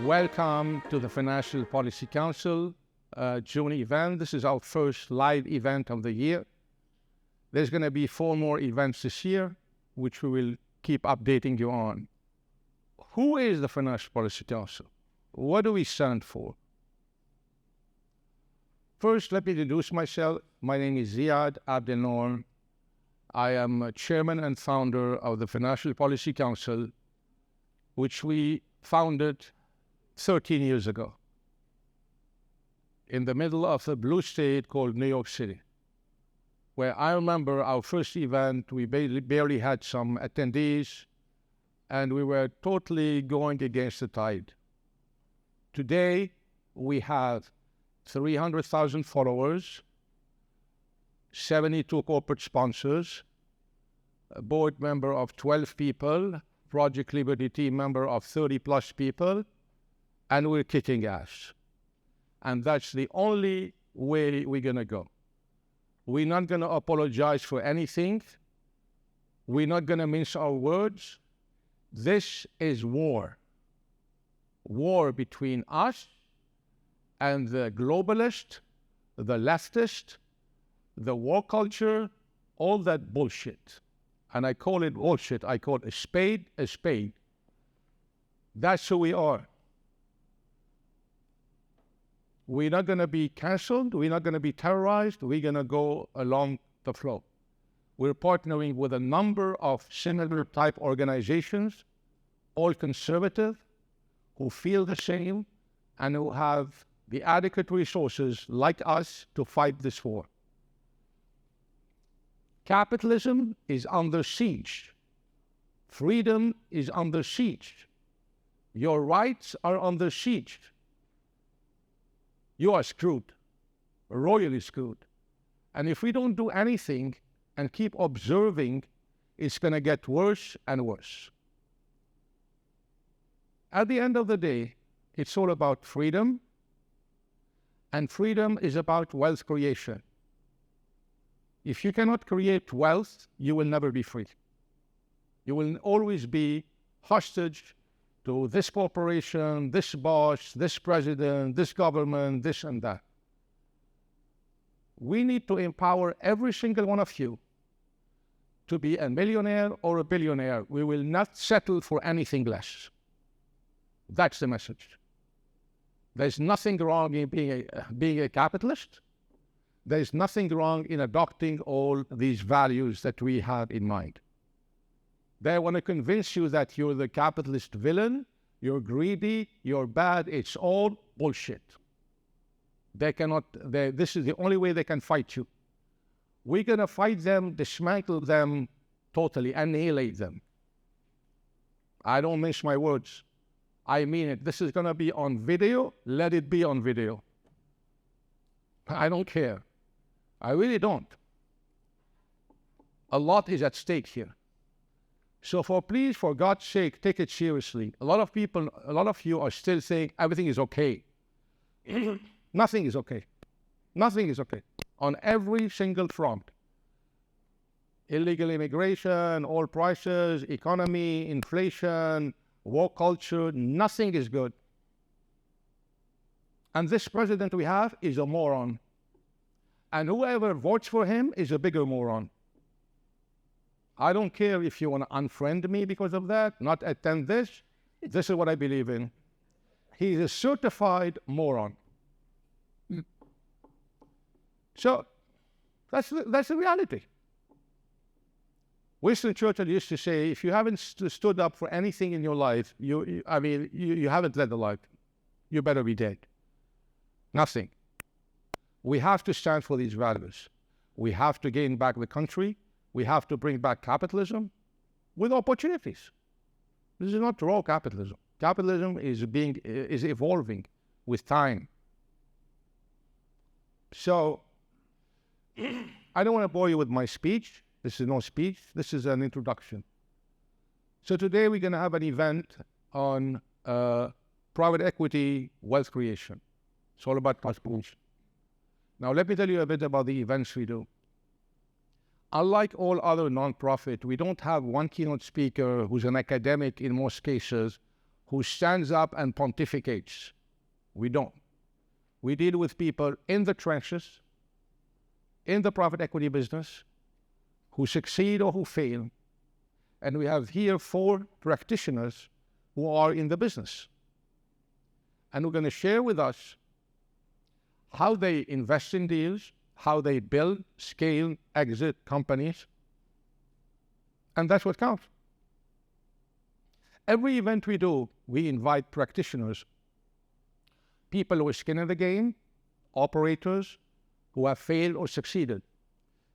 Welcome to the Financial Policy Council June event. This is our first live event of the year. There's going to be 4 more events this year, which we will keep updating you on. Who is the Financial Policy Council? What do we stand for? First, let me introduce myself. My name is Ziad Abdelnour. I am chairman and founder of the Financial Policy Council, which we founded 13 years ago in the middle of a blue state called New York City, where I remember our first event, we barely had some attendees, and we were totally going against the tide. Today, we have 300,000 followers, 72 corporate sponsors, a board member of 12 people, Project Liberty team member of 30 plus people, and we're kicking ass. And that's the only way we're going to go. We're not going to apologize for anything. We're not going to mince our words. This is war. War between us and the globalist, the leftist, the war culture, all that bullshit. And I call it bullshit. I call it a spade a spade. That's who we are. We're not going to be canceled. We're not going to be terrorized. We're going to go along the flow. We're partnering with a number of similar type organizations, all conservative, who feel the same and who have the adequate resources like us to fight this war. Capitalism is under siege. Freedom is under siege. Your rights are under siege. You are screwed, royally screwed. And if we don't do anything and keep observing, it's going to get worse and worse. At the end of the day, it's all about freedom, and freedom is about wealth creation. If you cannot create wealth, you will never be free. You will always be hostage to this corporation, this boss, this president, this government, this and that. We need to empower every single one of you to be a millionaire or a billionaire. We will not settle for anything less. That's the message. There's nothing wrong in being a capitalist. There's nothing wrong in adopting all these values that we have in mind. They want to convince you that you're the capitalist villain, you're greedy, you're bad. It's all bullshit. This is the only way they can fight you. We're going to fight them, dismantle them totally, annihilate them. I don't mince my words. I mean it. This is going to be on video. Let it be on video. I don't care. I really don't. A lot is at stake here. So please, for God's sake, take it seriously. A lot of you are still saying everything is okay. Nothing is okay. Nothing is okay. On every single front. Illegal immigration, oil prices, economy, inflation, war culture, nothing is good. And this president we have is a moron. And whoever votes for him is a bigger moron. I don't care if you want to unfriend me because of that, not attend this. This is what I believe in. He's a certified moron. So that's the reality. Winston Churchill used to say, if you haven't stood up for anything in your life, you haven't led a life. You better be dead. Nothing. We have to stand for these values. We have to gain back the country. We have to bring back capitalism with opportunities. This is not raw capitalism. Capitalism is evolving with time. So, I don't want to bore you with my speech. This is no speech. This is an introduction. So today we're going to have an event on private equity wealth creation. It's all about contribution. Now, let me tell you a bit about the events we do. Unlike all other nonprofit, we don't have one keynote speaker who's an academic in most cases, who stands up and pontificates. We don't. We deal with people in the trenches, in the private equity business, who succeed or who fail. And we have here 4 practitioners who are in the business. And who are going to share with us how they invest in deals, how they build, scale, exit companies. And that's what counts. Every event we do, we invite practitioners, people with skin in the game, operators who have failed or succeeded.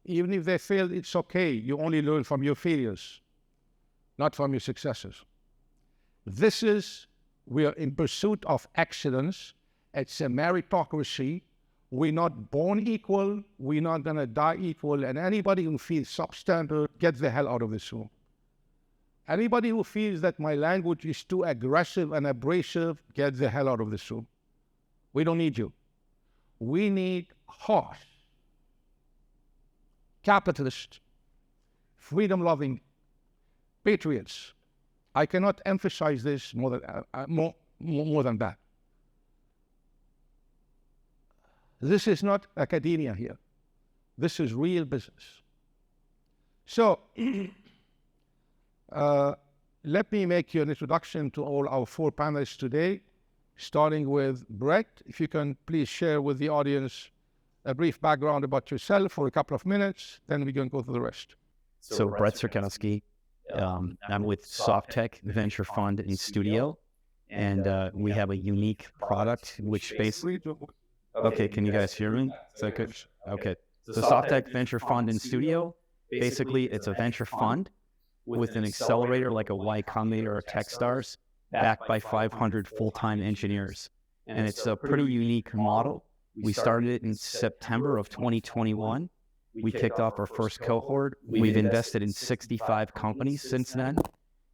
Even if they failed, it's okay. You only learn from your failures, not from your successes. We are in pursuit of excellence. It's a meritocracy. We're not born equal. We're not going to die equal. And anybody who feels substandard, get the hell out of this room. Anybody who feels that my language is too aggressive and abrasive, get the hell out of this room. We don't need you. We need harsh, capitalist, freedom-loving patriots. I cannot emphasize this more than that. This is not academia here. This is real business. So, let me make you an introduction to all our 4 panelists today, starting with Brett. If you can please share with the audience a brief background about yourself for a couple of minutes, then we're going to go through the rest. So Brett Sirkowski, I'm with SoftTech Venture Fund in Studio, and we have a unique product which basically... Okay, can you guys hear me? Is that good? Okay. So SoftTech Venture Fund in Studio, basically it's a venture fund with an accelerator like a Y Combinator or Techstars, backed by 500 full-time engineers. And it's a pretty unique model. We started it in September of 2021. We kicked off our first cohort. We've invested in 65 companies since then.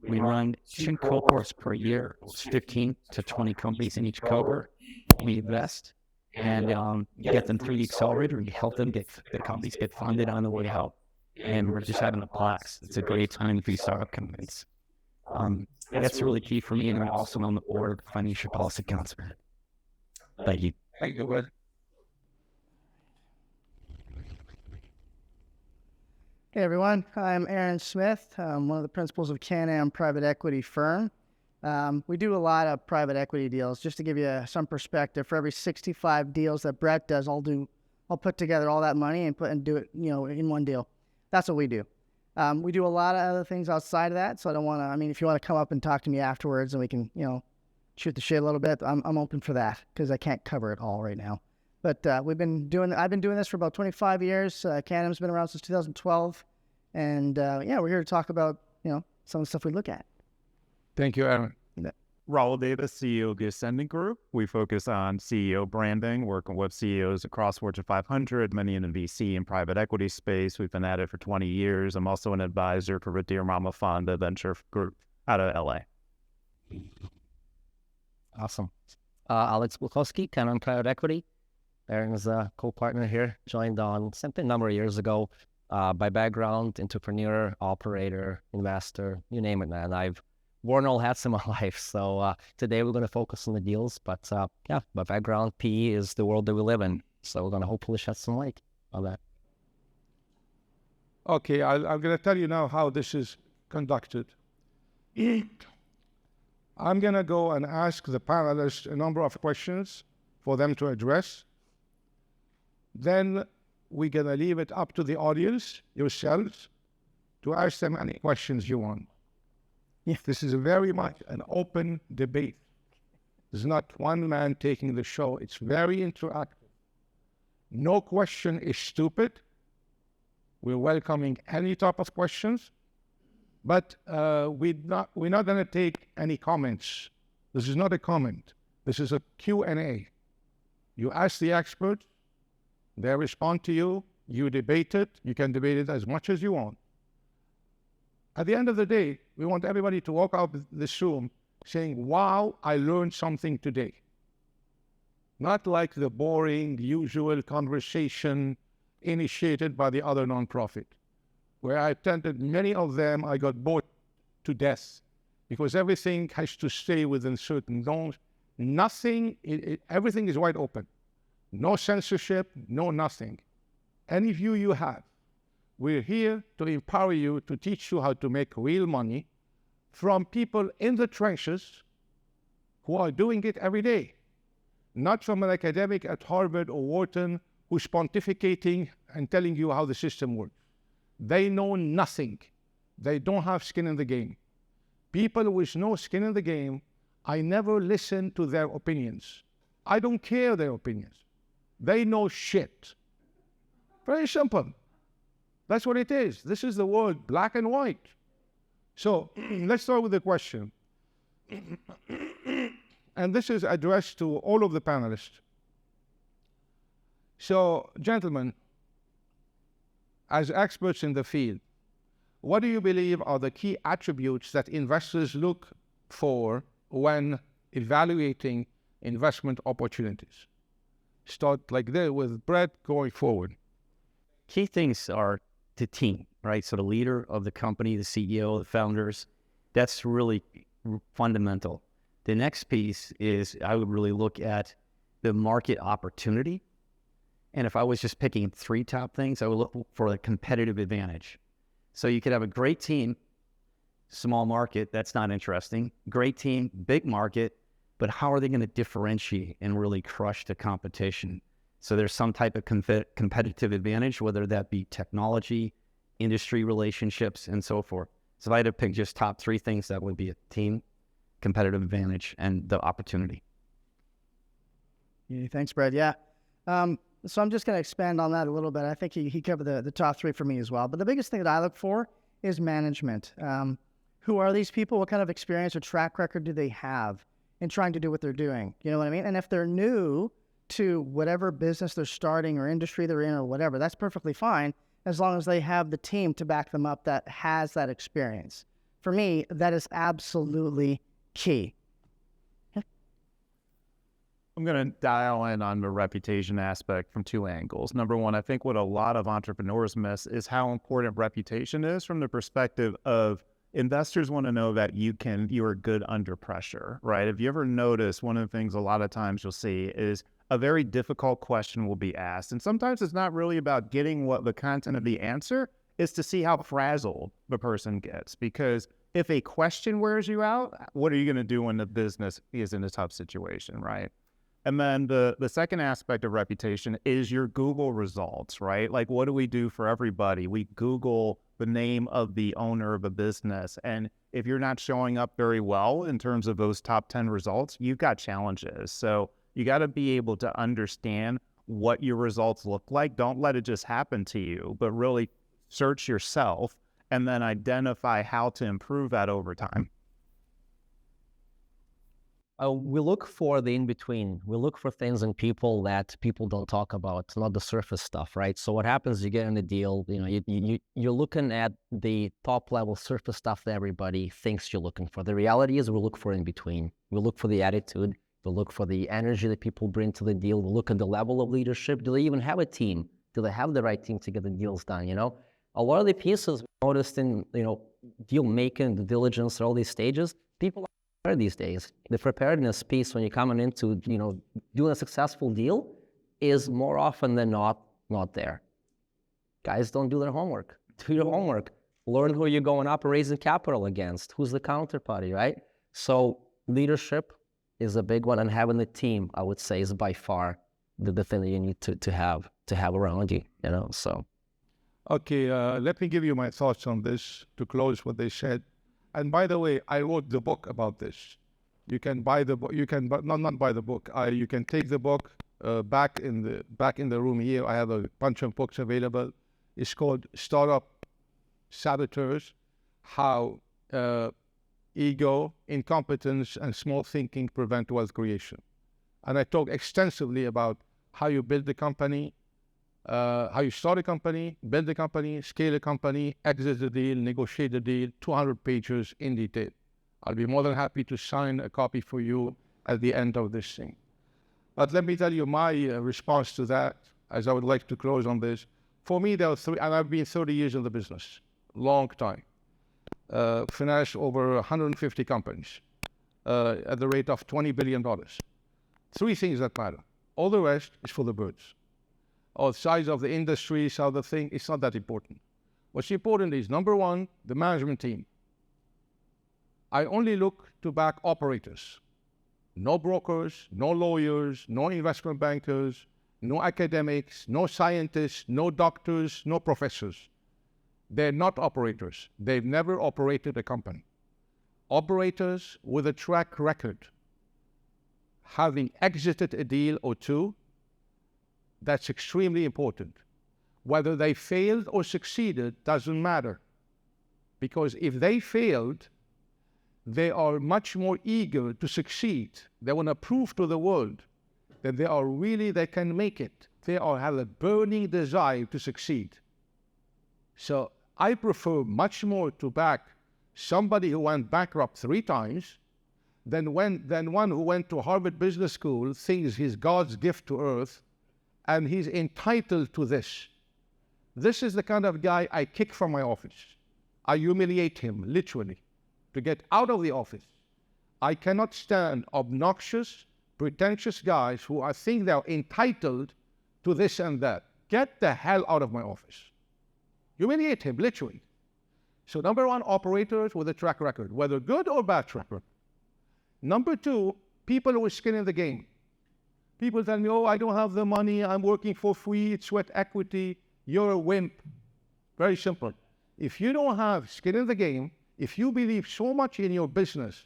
We run 2 cohorts per year. It's 15 to 20 companies in each cohort. We invest and get them through the accelerator and help them get the companies get funded on the way out. And we're just having a blast. It's a great time for startup companies. That's really key for me, and I'm also on the board of Financial Policy Council. Thank you. Thank you, Brett. Hey everyone, I'm Aaron Smith. I'm one of the principals of Can-Am Private Equity Firm. We do a lot of private equity deals. Just to give you some perspective, for every 65 deals that Brett does, I'll put together all that money and do it, in one deal. That's what we do. We do a lot of other things outside of that, so I don't want to. If you want to come up and talk to me afterwards, and we can, shoot the shit a little bit, I'm open for that because I can't cover it all right now. But I've been doing this for about 25 years. Can-Am's been around since 2012. And we're here to talk about, some of the stuff we look at. Thank you, Aaron. Raul Davis, CEO of the Ascending Group. We focus on CEO branding, working with CEOs across Fortune 500, many in the VC and private equity space. We've been at it for 20 years. I'm also an advisor for Dear Mama Fund, a venture group out of LA. Awesome. Alex Bukowski, Can-Am Private Equity. Aaron is a co-partner here, joined on something a number of years ago. By background, entrepreneur, operator, investor, you name it, man. I've worn all hats in my life. So today we're going to focus on the deals. But by background, PE is the world that we live in. So we're going to hopefully shed some light on that. Okay, I'm going to tell you now how this is conducted. I'm going to go and ask the panelists a number of questions for them to address. Then we're going to leave it up to the audience, yourselves, to ask them any questions you want. Yeah. This is very much an open debate. There's not one man taking the show. It's very interactive. No question is stupid. We're welcoming any type of questions, but we're not going to take any comments. This is not a comment. This is a Q&A. You ask the expert, they respond to you, you debate it, you can debate it as much as you want. At the end of the day, we want everybody to walk out of this room saying, wow, I learned something today. Not like the boring, usual conversation initiated by the other nonprofit, where I attended many of them, I got bored to death. because everything has to stay within certain norms. Nothing, everything is wide open. No censorship, no nothing. Any view you have, we're here to empower you, to teach you how to make real money from people in the trenches who are doing it every day. Not from an academic at Harvard or Wharton who's pontificating and telling you how the system works. They know nothing. They don't have skin in the game. People with no skin in the game, I never listen to their opinions. I don't care their opinions. They know shit. Very simple. That's what it is. This is the world, black and white. So let's start with the question. And this is addressed to all of the panelists. So, gentlemen, as experts in the field, what do you believe are the key attributes that investors look for when evaluating investment opportunities? Start like this with Brett going forward. Key things are the team, right? So the leader of the company, the CEO, the founders, that's really fundamental. The next piece is I would really look at the market opportunity. And if I was just picking 3 top things, I would look for a competitive advantage. So you could have a great team, small market, that's not interesting. Great team, big market, but how are they going to differentiate and really crush the competition? So there's some type of competitive advantage, whether that be technology, industry relationships, and so forth. So if I had to pick just top 3 things, that would be a team, competitive advantage, and the opportunity. Yeah, thanks, Brad. Yeah. So I'm just going to expand on that a little bit. I think he covered the top 3 for me as well. But the biggest thing that I look for is management. Who are these people? What kind of experience or track record do they have in trying to do what they're doing? You know what I mean? And if they're new to whatever business they're starting or industry they're in or whatever, that's perfectly fine as long as they have the team to back them up that has that experience. For me, that is absolutely key. I'm going to dial in on the reputation aspect from 2 angles. Number one, I think what a lot of entrepreneurs miss is how important reputation is from the perspective of investors want to know that you are good under pressure, right? If you ever notice, one of the things a lot of times you'll see is a very difficult question will be asked. And sometimes it's not really about getting what the content of the answer is, to see how frazzled the person gets. Because if a question wears you out, what are you going to do when the business is in a tough situation, right? And then the second aspect of reputation is your Google results, right? Like, what do we do for everybody? We Google the name of the owner of a business. And if you're not showing up very well in terms of those top 10 results, you've got challenges. So you got to be able to understand what your results look like. Don't let it just happen to you, but really search yourself and then identify how to improve that over time. We look for the in-between. We look for things in people that people don't talk about, not the surface stuff, right? So what happens, you get in a deal, you're looking at the top-level surface stuff that everybody thinks you're looking for. The reality is we look for in-between. We look for the attitude. We look for the energy that people bring to the deal. We look at the level of leadership. Do they even have a team? Do they have the right team to get the deals done, A lot of the pieces we noticed in, deal making, the diligence, all these stages, people are these days. The preparedness piece when you're coming into, doing a successful deal is more often than not there. Guys don't do their homework. Do your homework. Learn who you're going up raising capital against. Who's the counterparty, right? So leadership is a big one, and having the team, I would say, is by far the thing that you need to have around you, so. Okay, let me give you my thoughts on this to close what they said. And by the way, I wrote the book about this. You can buy the book. You can not buy the book. You can take the book back in the room here. I have a bunch of books available. It's called Startup Saboteurs: How Ego, Incompetence, and Small Thinking Prevent Wealth Creation. And I talk extensively about how you build the company, how you start a company, build a company, scale a company, exit the deal, negotiate the deal, 200 pages in detail. I'll be more than happy to sign a copy for you at the end of this thing. But let me tell you my response to that, as I would like to close on this. For me, there are 3, and I've been 30 years in the business, long time. financed over 150 companies at the rate of $20 billion. Three things that matter. All the rest is for the birds. Or size of the industry, size the thing, it's not that important. What's important is, number one, the management team. I only look to back operators. No brokers, no lawyers, no investment bankers, no academics, no scientists, no doctors, no professors. They're not operators. They've never operated a company. Operators with a track record, having exited a deal or two, that's extremely important. Whether they failed or succeeded doesn't matter. Because if they failed, they are much more eager to succeed. They want to prove to the world that they can make it. They have a burning desire to succeed. So I prefer much more to back somebody who went bankrupt 3 times than one who went to Harvard Business School, thinks he's God's gift to earth, and he's entitled to this. This is the kind of guy I kick from my office. I humiliate him, literally, to get out of the office. I cannot stand obnoxious, pretentious guys who think they're entitled to this and that. Get the hell out of my office. Humiliate him, literally. So number one, operators with a track record, whether good or bad track record. Number two, people with skin in the game. People tell me, oh, I don't have the money, I'm working for free, it's sweat equity. You're a wimp. Very simple. If you don't have skin in the game, if you believe so much in your business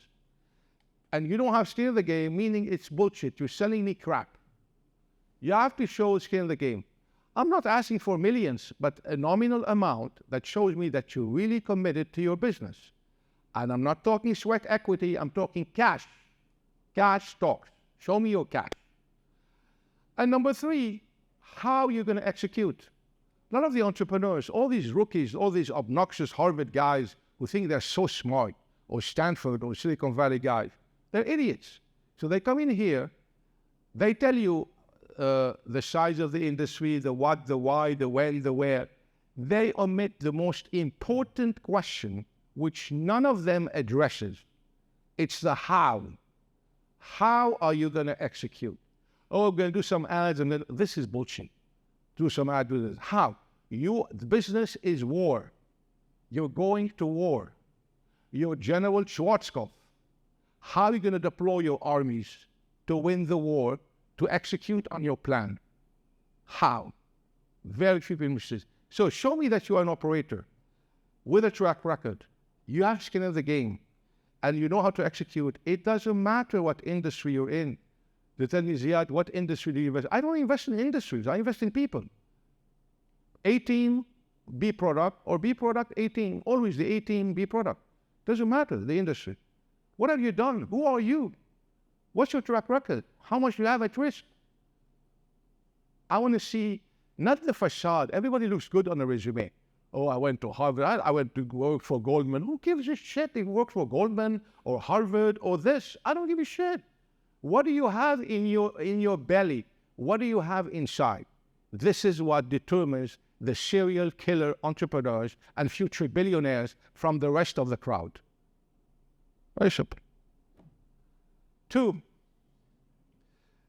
and you don't have skin in the game, meaning it's bullshit, you're selling me crap. You have to show skin in the game. I'm not asking for millions, but a nominal amount that shows me that you're really committed to your business. And I'm not talking sweat equity, I'm talking cash. Cash stocks. Show me your cash. And number three, how you're going to execute. A lot of the entrepreneurs, all these rookies, all these obnoxious Harvard guys who think they're so smart, or Stanford or Silicon Valley guys, they're idiots. So they come in here, they tell you the size of the industry, the what, the why, the when, the where. They omit the most important question, which none of them addresses. It's the how. How are you going to execute? Oh, I'm going to do some ads, and then this is bullshit. Do some ads with this. How? The business is war. You're going to war. You're General Schwarzkopf. How are you going to deploy your armies to win the war, to execute on your plan? How? Very few people say. So show me that you are an operator with a track record. You have skin in the game, and you know how to execute. It doesn't matter what industry you're in. They tell me, Ziad, what industry do you invest? I don't invest in industries. I invest in people. 18 B product or B product 18. Always the 18 B product. Doesn't matter, the industry. What have you done? Who are you? What's your track record? How much do you have at risk? I want to see not the facade. Everybody looks good on a resume. Oh, I went to Harvard. I went to work for Goldman. Who gives a shit if you work for Goldman or Harvard or this? I don't give a shit. What do you have in your belly? What do you have inside? This is what determines the serial killer entrepreneurs and future billionaires from the rest of the crowd. Very simple. 2,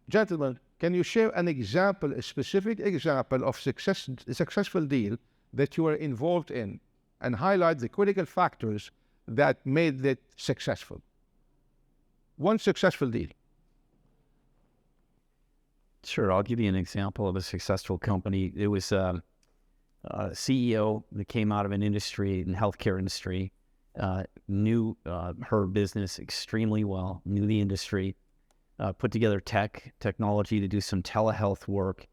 gentlemen, can you share an example, a specific example of successful deal that you were involved in and highlight the critical factors that made it successful? One successful deal. Sure, I'll give you an example of a successful company. It was a CEO that came out of an industry, in the healthcare industry, knew her business extremely well, knew the industry, put together technology to do some telehealth work.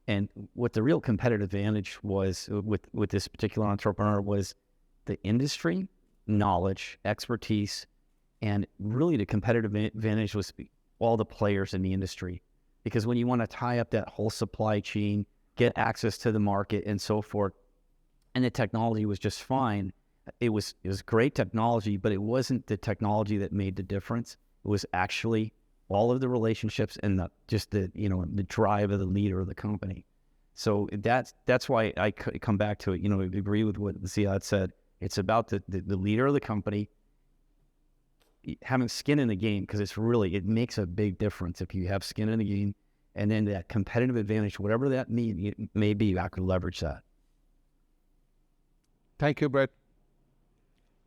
And what the real competitive advantage was with this particular entrepreneur was the industry, knowledge, expertise, and really the competitive advantage was all the players in the industry. Because when you want to tie up that whole supply chain, get access to the market and so forth, and the technology was just fine. It was great technology, but it wasn't the technology that made the difference. It was actually all of the relationships and the drive of the leader of the company. So that's why I come back to it. Agree with what Ziad said. It's about the leader of the company having skin in the game, because it makes a big difference if you have skin in the game, and then that competitive advantage, whatever that may be, I could leverage that. Thank you, Brett.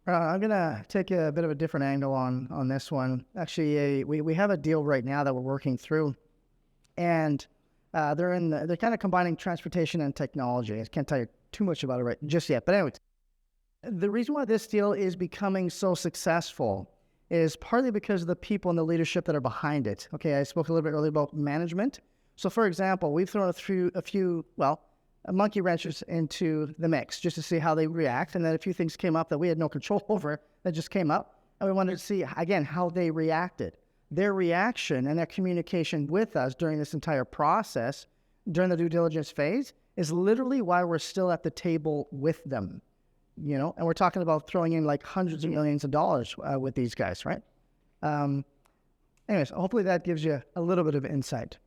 I'm going to take a bit of a different angle on this one. Actually, we have a deal right now that we're working through, and they're kind of combining transportation and technology. I can't tell you too much about it right just yet. But anyways, the reason why this deal is becoming so successful is partly because of the people and the leadership that are behind it. Okay, I spoke a little bit earlier about management. So, for example, we've thrown a few monkey wrenches into the mix just to see how they react. And then a few things came up that we had no control over that just came up. And we wanted to see, again, how they reacted. Their reaction and their communication with us during this entire process, during the due diligence phase, is literally why we're still at the table with them. And we're talking about throwing in like hundreds of millions of dollars with these guys, right? Anyways, hopefully that gives you a little bit of insight.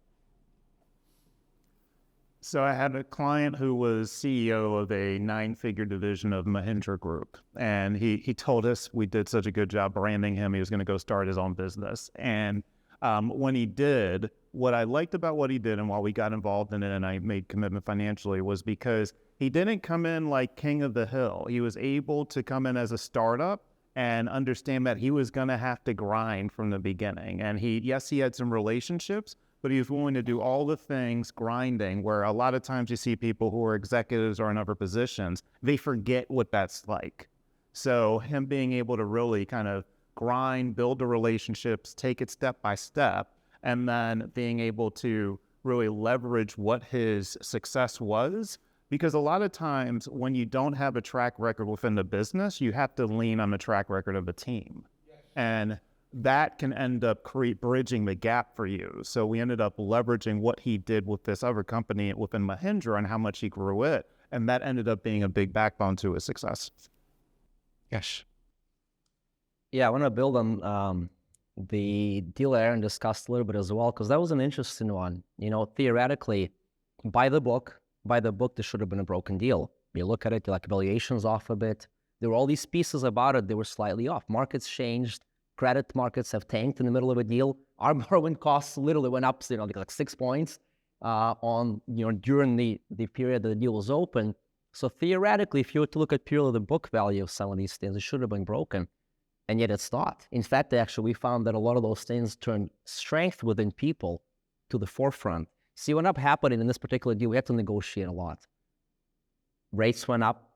So I had a client who was CEO of a 9-figure division of Mahindra Group, and he told us we did such a good job branding him, he was going to go start his own business. And when he did, what I liked about what he did and why we got involved in it and I made commitment financially was because he didn't come in like king of the hill. He was able to come in as a startup and understand that he was going to have to grind from the beginning. And he had some relationships, but he was willing to do all the things grinding, where a lot of times you see people who are executives or in other positions, they forget what that's like. So him being able to really kind of grind, build the relationships, take it step by step, and then being able to really leverage what his success was. Because a lot of times when you don't have a track record within the business, you have to lean on the track record of the team. And that can end up bridging the gap for you. So we ended up leveraging what he did with this other company within Mahindra and how much he grew it. And that ended up being a big backbone to his success. Yes. Yeah, I want to build on the deal Aaron discussed a little bit as well, because that was an interesting one. Theoretically, by the book, this should have been a broken deal. You look at it, you're like, valuation's off a bit. There were all these pieces about it that were slightly off. Markets changed. Credit markets have tanked in the middle of a deal. Our borrowing costs literally went up, like 6 points during the period that the deal was open. So theoretically, if you were to look at purely the book value of some of these things, it should have been broken. And yet it's not. In fact, we found that a lot of those things turned strength within people to the forefront. See, what ended up happening in this particular deal, we had to negotiate a lot. Rates went up.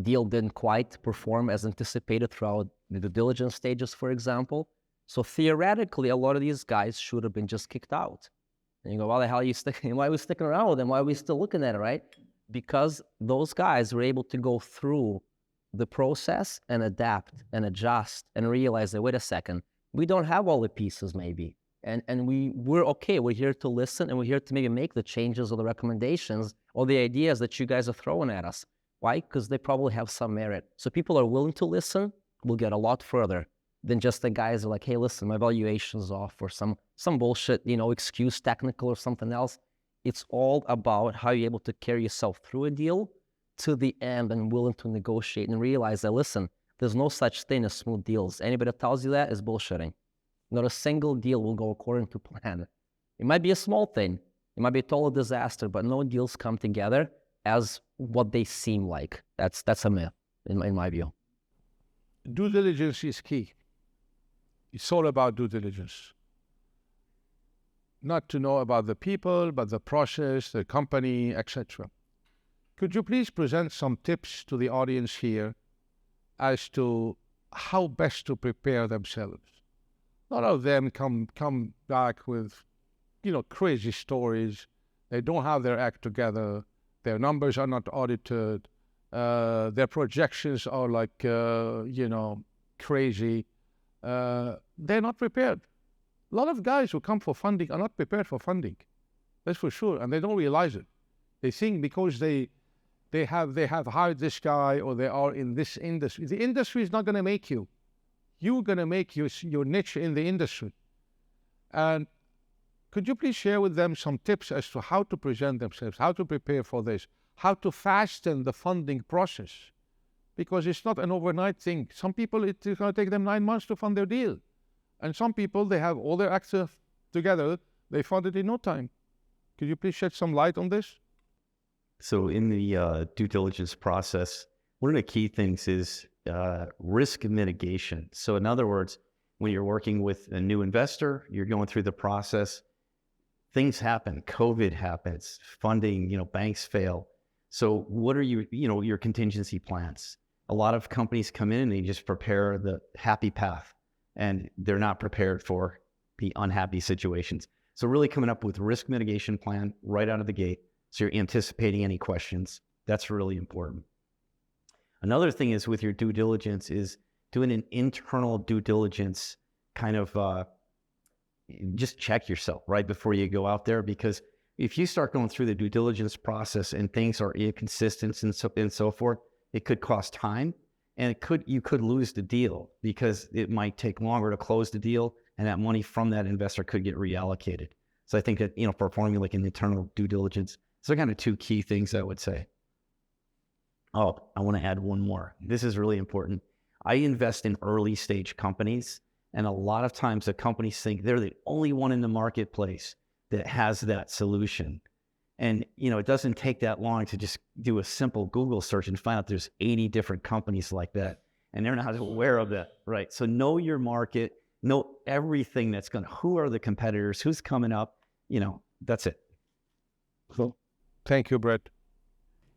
Deal didn't quite perform as anticipated throughout the due diligence stages, for example. So theoretically, a lot of these guys should have been just kicked out. And you go, why the hell are you sticking? Why are we sticking around with them? Why are we still looking at it, right? Because those guys were able to go through the process and adapt and adjust and realize that, wait a second, we don't have all the pieces maybe. And we're okay. We're here to listen, and we're here to maybe make the changes or the recommendations or the ideas that you guys are throwing at us. Why? Because they probably have some merit. So people are willing to listen will get a lot further than just the guys who are like, hey, listen, my valuation's off, or some bullshit, excuse, technical or something else. It's all about how you're able to carry yourself through a deal to the end and willing to negotiate and realize that, listen, there's no such thing as smooth deals. Anybody that tells you that is bullshitting. Not a single deal will go according to plan. It might be a small thing. It might be a total disaster, but no deals come together as what they seem like. That's a myth, in my view. Due diligence is key. It's all about due diligence. Not to know about the people, but the process, the company, etc. Could you please present some tips to the audience here as to how best to prepare themselves? A lot of them come back with, crazy stories. They don't have their act together. Their numbers are not audited. Their projections are like, crazy. They're not prepared. A lot of guys who come for funding are not prepared for funding. That's for sure, and they don't realize it. They think because they have hired this guy or they are in this industry. The industry is not going to make you. You're going to make your niche in the industry. And could you please share with them some tips as to how to present themselves, how to prepare for this, how to fasten the funding process? because it's not an overnight thing. Some people, it's going to take them 9 months to fund their deal. And some people, they have all their access together. They fund it in no time. Could you please shed some light on this? So in the due diligence process, one of the key things is risk mitigation. So in other words, when you're working with a new investor, you're going through the process, things happen, COVID happens, funding, banks fail. So what are your contingency plans? A lot of companies come in and they just prepare the happy path, and they're not prepared for the unhappy situations. So really coming up with risk mitigation plan right out of the gate. So you're anticipating any questions. That's really important. Another thing is with your due diligence is doing an internal due diligence kind of just check yourself right before you go out there, because if you start going through the due diligence process and things are inconsistent and so forth, it could cost time, and you could lose the deal because it might take longer to close the deal, and that money from that investor could get reallocated. So I think that, for formulating an internal due diligence, so kind of two key things I would say. Oh, I want to add one more. This is really important. I invest in early stage companies, and a lot of times the companies think they're the only one in the marketplace that has that solution. And, it doesn't take that long to just do a simple Google search and find out there's 80 different companies like that, and they're not aware of that, right? So know your market, know everything who are the competitors, who's coming up, that's it. Cool. Thank you, Brett.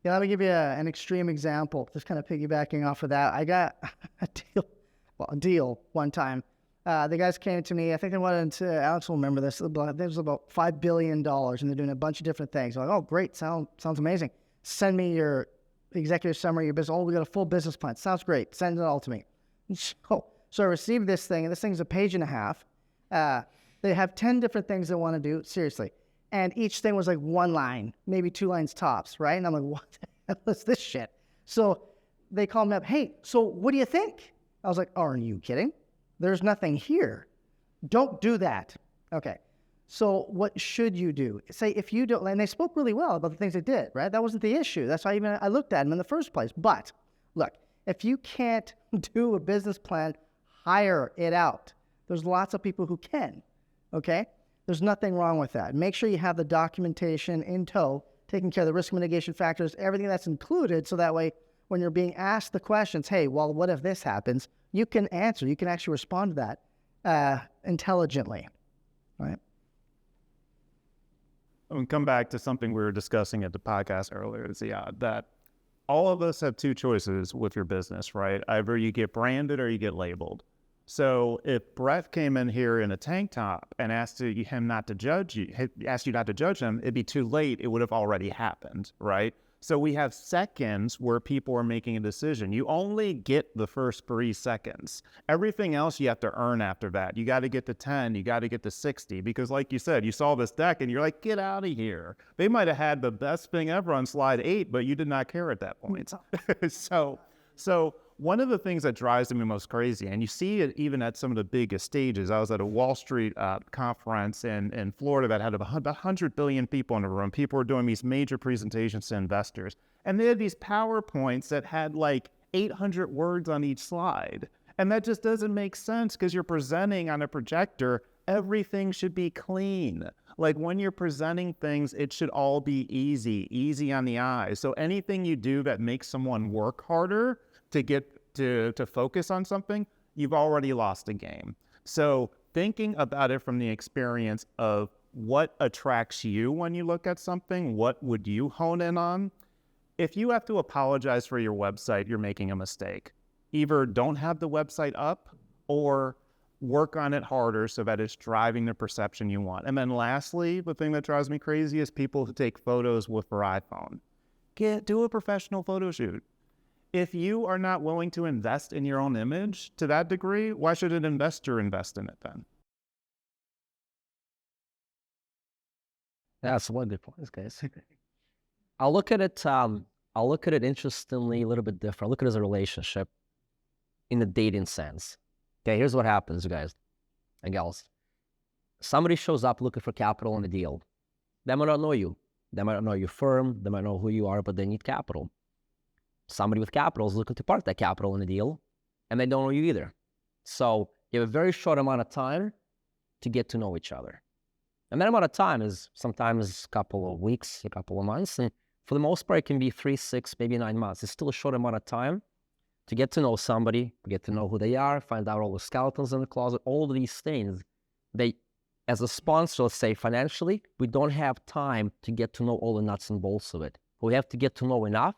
Yeah, let me give you an extreme example, just kind of piggybacking off of that. I got a deal one time. The guys came to me, I think they wanted to, Alex will remember this, it was about $5 billion, and they're doing a bunch of different things. I'm like, oh, great, sounds amazing. Send me your executive summary, your business. Oh, we got a full business plan. Sounds great. Send it all to me. So I received this thing, and this thing's a page and a half. They have 10 different things they want to do, seriously. And each thing was like one line, maybe 2 lines tops, right? And I'm like, what the hell is this shit? So they called me up, hey, so what do you think? I was like, oh, are you kidding? There's nothing here. Don't do that. Okay. So what should you do? Say if you don't, and they spoke really well about the things they did, right? That wasn't the issue. That's why I looked at them in the first place. But look, if you can't do a business plan, hire it out. There's lots of people who can, okay? There's nothing wrong with that. Make sure you have the documentation in tow, taking care of the risk mitigation factors, everything that's included, so that way when you're being asked the questions, hey, well, what if this happens? You can answer. You can actually respond to that intelligently, right? I'm going to come back to something we were discussing at the podcast earlier, Ziad, that all of us have two choices with your business, right? Either you get branded or you get labeled. So if Brett came in here in a tank top and asked you not to judge him, it'd be too late. It would have already happened, right? So we have seconds where people are making a decision. You only get the first 3 seconds. Everything else you have to earn after that. You got to get to 10, you got to get to 60, because like you said, you saw this deck and you're like, get out of here. They might have had the best thing ever on slide 8, but you did not care at that point. So one of the things that drives me most crazy, and you see it even at some of the biggest stages. I was at a Wall Street conference in Florida that had about 100 billion people in the room. People were doing these major presentations to investors. And they had these PowerPoints that had like 800 words on each slide. And that just doesn't make sense, because you're presenting on a projector. Everything should be clean. Like when you're presenting things, it should all be easy on the eyes. So anything you do that makes someone work harder to get to focus on something, you've already lost a game. So thinking about it from the experience of what attracts you when you look at something, what would you hone in on? If you have to apologize for your website, you're making a mistake. Either don't have the website up or work on it harder so that it's driving the perception you want. And then lastly, the thing that drives me crazy is people who take photos with their iPhone. Do a professional photo shoot. If you are not willing to invest in your own image to that degree, why should an investor invest in it then? That's one good point, guys. I'll look at it interestingly, a little bit different. I'll look at it as a relationship in the dating sense. Okay, here's what happens, guys and gals. Somebody shows up looking for capital in a deal. They might not know you. They might not know your firm. They might know who you are, but they need capital. somebody with capital is looking to park that capital in a deal, and they don't know you either. So you have a very short amount of time to get to know each other. And that amount of time is sometimes a couple of weeks, a couple of months, and for the most part, it can be 3, 6, maybe 9 months. It's still a short amount of time to get to know somebody, get to know who they are, find out all the skeletons in the closet, all of these things. As a sponsor, let's say financially, we don't have time to get to know all the nuts and bolts of it. But we have to get to know enough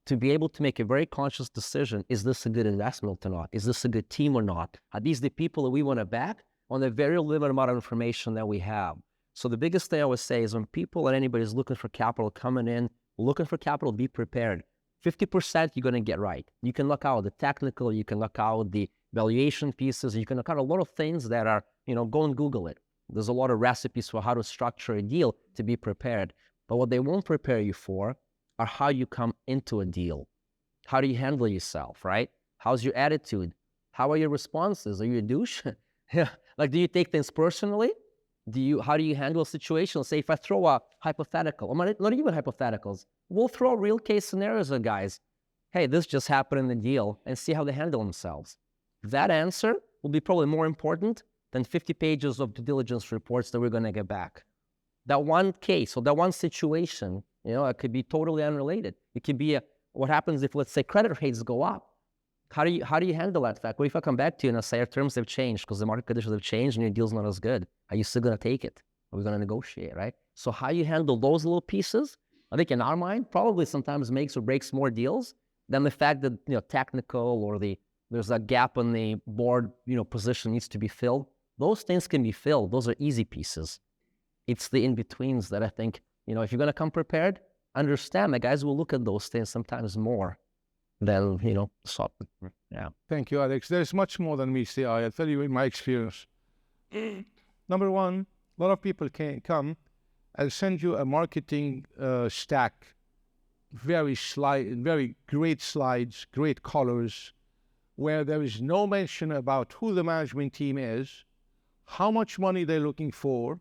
to be able to make a very conscious decision. Is this a good investment or not? Is this a good team or not? Are these the people that we want to back on the very limited amount of information that we have? So the biggest thing I would say is when people and anybody is looking for capital, coming in, looking for capital, be prepared. 50% you're going to get right. You can look out the technical, you can look out the valuation pieces, you can look out a lot of things that are, go and Google it. There's a lot of recipes for how to structure a deal to be prepared. But what they won't prepare you for are how you come into a deal. How do you handle yourself, right? How's your attitude? How are your responses? Are you a douche? Like, do you take things personally? How do you handle situations? Say, if I throw a hypothetical, or not even hypotheticals, we'll throw real case scenarios at guys. Hey, this just happened in the deal, and see how they handle themselves. That answer will be probably more important than 50 pages of due diligence reports that we're going to get back. That one case or that one situation, it could be totally unrelated. It could be what happens if, let's say, credit rates go up. How do you handle that fact? What if I come back to you and I say our terms have changed because the market conditions have changed and your deal's not as good? Are you still going to take it? Are we going to negotiate, right? So how you handle those little pieces, I think in our mind, probably sometimes makes or breaks more deals than the fact that, technical or there's a gap in the board, position needs to be filled. Those things can be filled. Those are easy pieces. It's the in-betweens that I think, if you're going to come prepared, understand that guys will look at those things sometimes more than, software. Yeah. Thank you, Alex. There's much more than meets the eye. I'll tell you in my experience. Number one, a lot of people can come and send you a marketing stack, very great slides, great colors, where there is no mention about who the management team is, how much money they're looking for,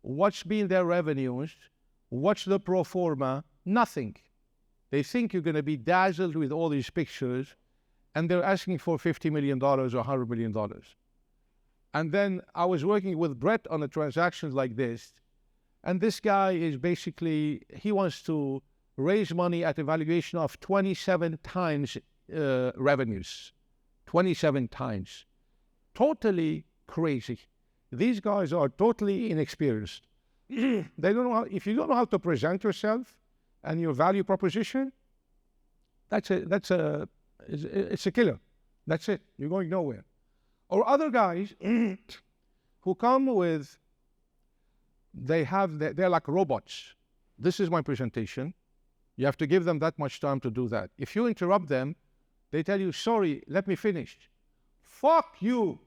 what's been their revenues, what's the pro forma, nothing. They think you're going to be dazzled with all these pictures, and they're asking for $50 million or $100 million. And then I was working with Brett on a transaction like this, and this guy is basically, he wants to raise money at a valuation of 27 times revenues. 27 times. Totally crazy. These guys are totally inexperienced. They don't know if you don't know how to present yourself and your value proposition, it's a killer. That's it. You're going nowhere. Or other guys who come with, they're like robots. This is my presentation. You have to give them that much time to do that. If you interrupt them, they tell you, sorry, let me finish. Fuck you.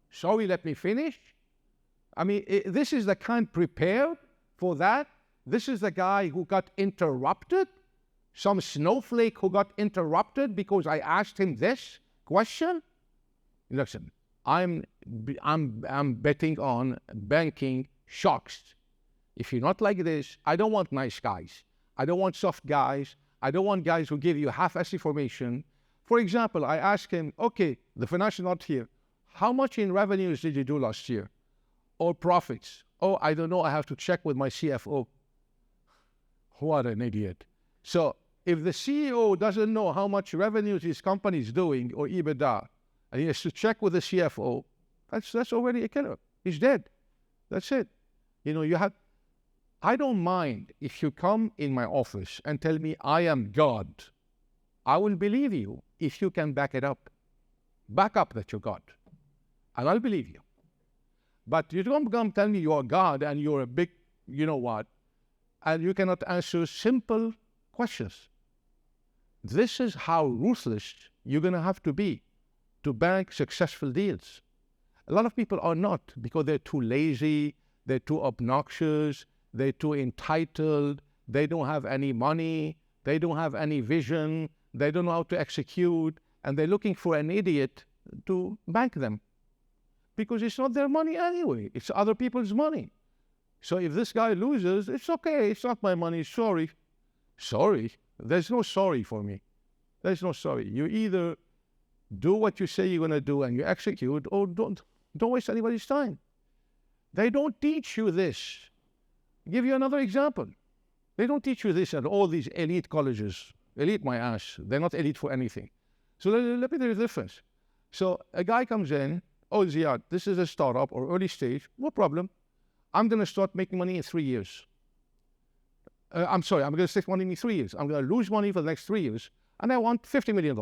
Sorry, let me finish. I mean, this is the kind prepared for that. This is the guy who got interrupted. Some snowflake who got interrupted because I asked him this question. Listen, I'm betting on banking shocks. If you're not like this, I don't want nice guys. I don't want soft guys. I don't want guys who give you half-assed information. For example, I asked him, okay, the financial not here. How much in revenues did you do last year? Or profits? Oh, I don't know. I have to check with my CFO. What an idiot. So if the CEO doesn't know how much revenues his company is doing or EBITDA, and he has to check with the CFO, that's already a killer. He's dead. That's it. I don't mind if you come in my office and tell me I am God. I will believe you if you can back it up. Back up that you're God. And I'll believe you. But you don't come tell me you're God and you're a big, and you cannot answer simple questions. This is how ruthless you're going to have to be to bank successful deals. A lot of people are not because they're too lazy, they're too obnoxious, they're too entitled, they don't have any money, they don't have any vision, they don't know how to execute, and they're looking for an idiot to bank them. Because it's not their money anyway, it's other people's money. So if this guy loses, it's okay, it's not my money, sorry. Sorry? There's no sorry for me. There's no sorry. You either do what you say you're going to do and you execute, or don't waste anybody's time. They don't teach you this. I'll give you another example. They don't teach you this at all these elite colleges. Elite my ass. They're not elite for anything. So let me tell you the difference. So a guy comes in, oh, Ziad, this is a startup or early stage, no problem. I'm going to start making money in 3 years. I'm sorry, I'm going to save money in 3 years. I'm going to lose money for the next 3 years, and I want $50 million.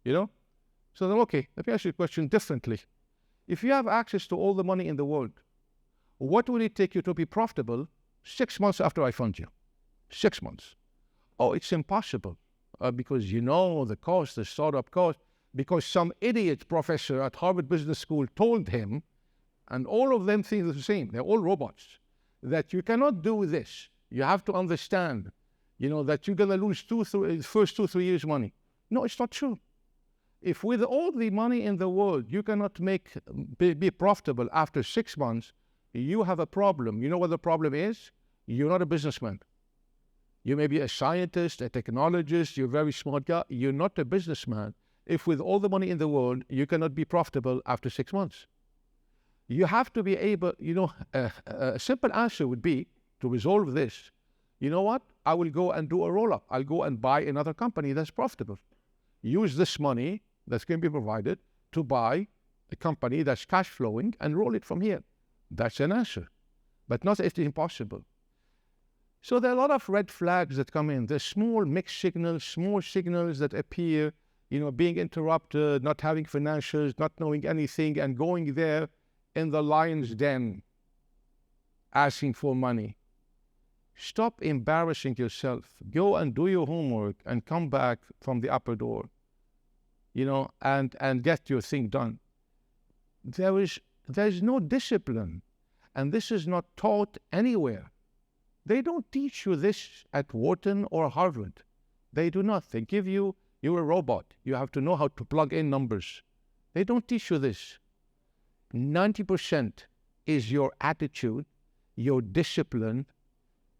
You know? So then, okay, let me ask you a question differently. If you have access to all the money in the world, what will it take you to be profitable 6 months after I fund you? 6 months. Oh, it's impossible because you know the cost, the startup cost, because some idiot professor at Harvard Business School told him, and all of them think the same, they're all robots, that you cannot do this. You have to understand, that you're going to lose first 2-3 years money. No, it's not true. If with all the money in the world, you cannot be profitable after 6 months, you have a problem. You know what the problem is? You're not a businessman. You may be a scientist, a technologist, you're a very smart guy. You're not a businessman. If with all the money in the world, you cannot be profitable after 6 months. You have to be able, a simple answer would be to resolve this. You know what? I will go and do a roll-up. I'll go and buy another company that's profitable. Use this money that's going to be provided to buy a company that's cash flowing and roll it from here. That's an answer, but not it's impossible. So there are a lot of red flags that come in. There's small mixed signals, small signals that appear, being interrupted, not having financials, not knowing anything, and going there in the lion's den, asking for money. Stop embarrassing yourself. Go and do your homework and come back from the upper door, and get your thing done. There's no discipline, and this is not taught anywhere. They don't teach you this at Wharton or Harvard. They do not. They give you, you're a robot. You have to know how to plug in numbers. They don't teach you this. 90% is your attitude, your discipline,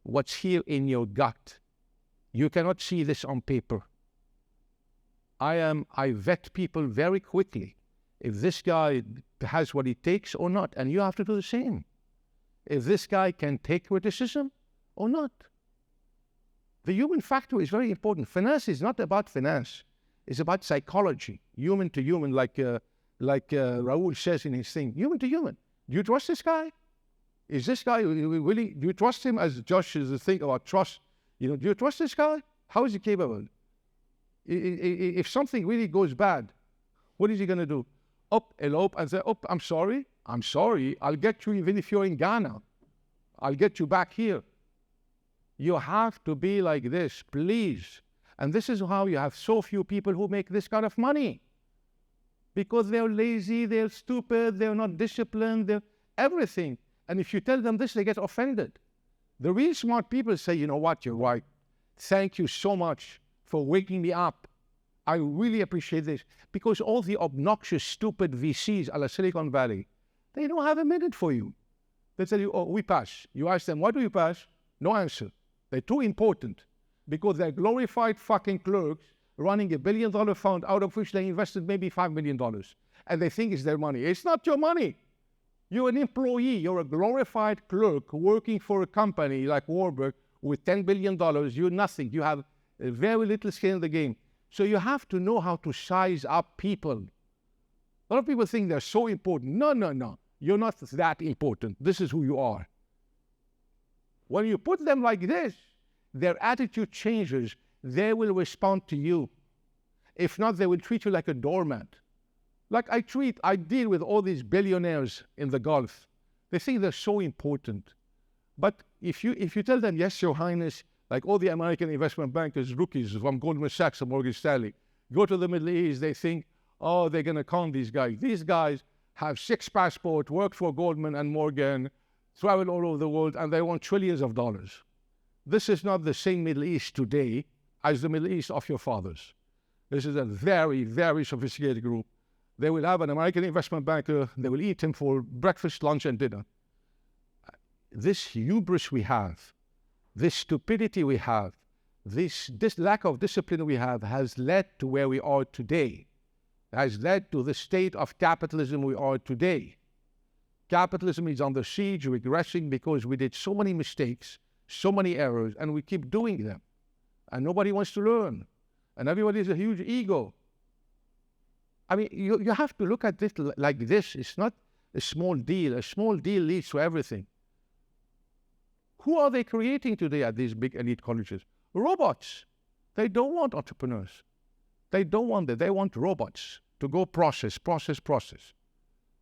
what's here in your gut. You cannot see this on paper. I vet people very quickly. If this guy has what it takes or not, and you have to do the same. If this guy can take criticism or not. The human factor is very important. Finance is not about finance. It's about psychology, human to human, like Raul says in his thing, human to human. Do you trust this guy? Is this guy really, do you trust him as Josh is the thing about trust? Do you trust this guy? How is he capable? If something really goes bad, what is he going to do? Elope and say, I'm sorry, I'll get you even if you're in Ghana. I'll get you back here. You have to be like this, please. And this is how you have so few people who make this kind of money. Because they're lazy, they're stupid, they're not disciplined, they're everything. And if you tell them this, they get offended. The real smart people say, you know what, you're right. Thank you so much for waking me up. I really appreciate this. Because all the obnoxious, stupid VCs a la Silicon Valley, they don't have a minute for you. They tell you, we pass. You ask them, why do you pass? No answer. They're too important because they're glorified fucking clerks running $1 billion fund out of which they invested maybe $5 million. And they think it's their money. It's not your money. You're an employee. You're a glorified clerk working for a company like Warburg with $10 billion. You're nothing. You have very little skin in the game. So you have to know how to size up people. A lot of people think they're so important. No. You're not that important. This is who you are. When you put them like this, their attitude changes. They will respond to you. If not, they will treat you like a doormat. Like I deal with all these billionaires in the Gulf. They think they're so important. But if you tell them, yes, Your Highness, like all the American investment bankers, rookies from Goldman Sachs and Morgan Stanley, go to the Middle East, they think, they're going to con these guys. These guys have 6 passports, work for Goldman and Morgan, travel all over the world, and they want trillions of dollars. This is not the same Middle East today as the Middle East of your fathers. This is a very, very sophisticated group. They will have an American investment banker. They will eat him for breakfast, lunch, and dinner. This hubris we have, this stupidity we have, This lack of discipline we have has led to where we are today, has led to the state of capitalism we are today. Capitalism is under siege, regressing, because we did so many mistakes, so many errors, and we keep doing them. And nobody wants to learn. And everybody has a huge ego. I mean, you have to look at it like this. It's not a small deal. A small deal leads to everything. Who are they creating today at these big elite colleges? Robots. They don't want entrepreneurs. They don't want that. They want robots to go process.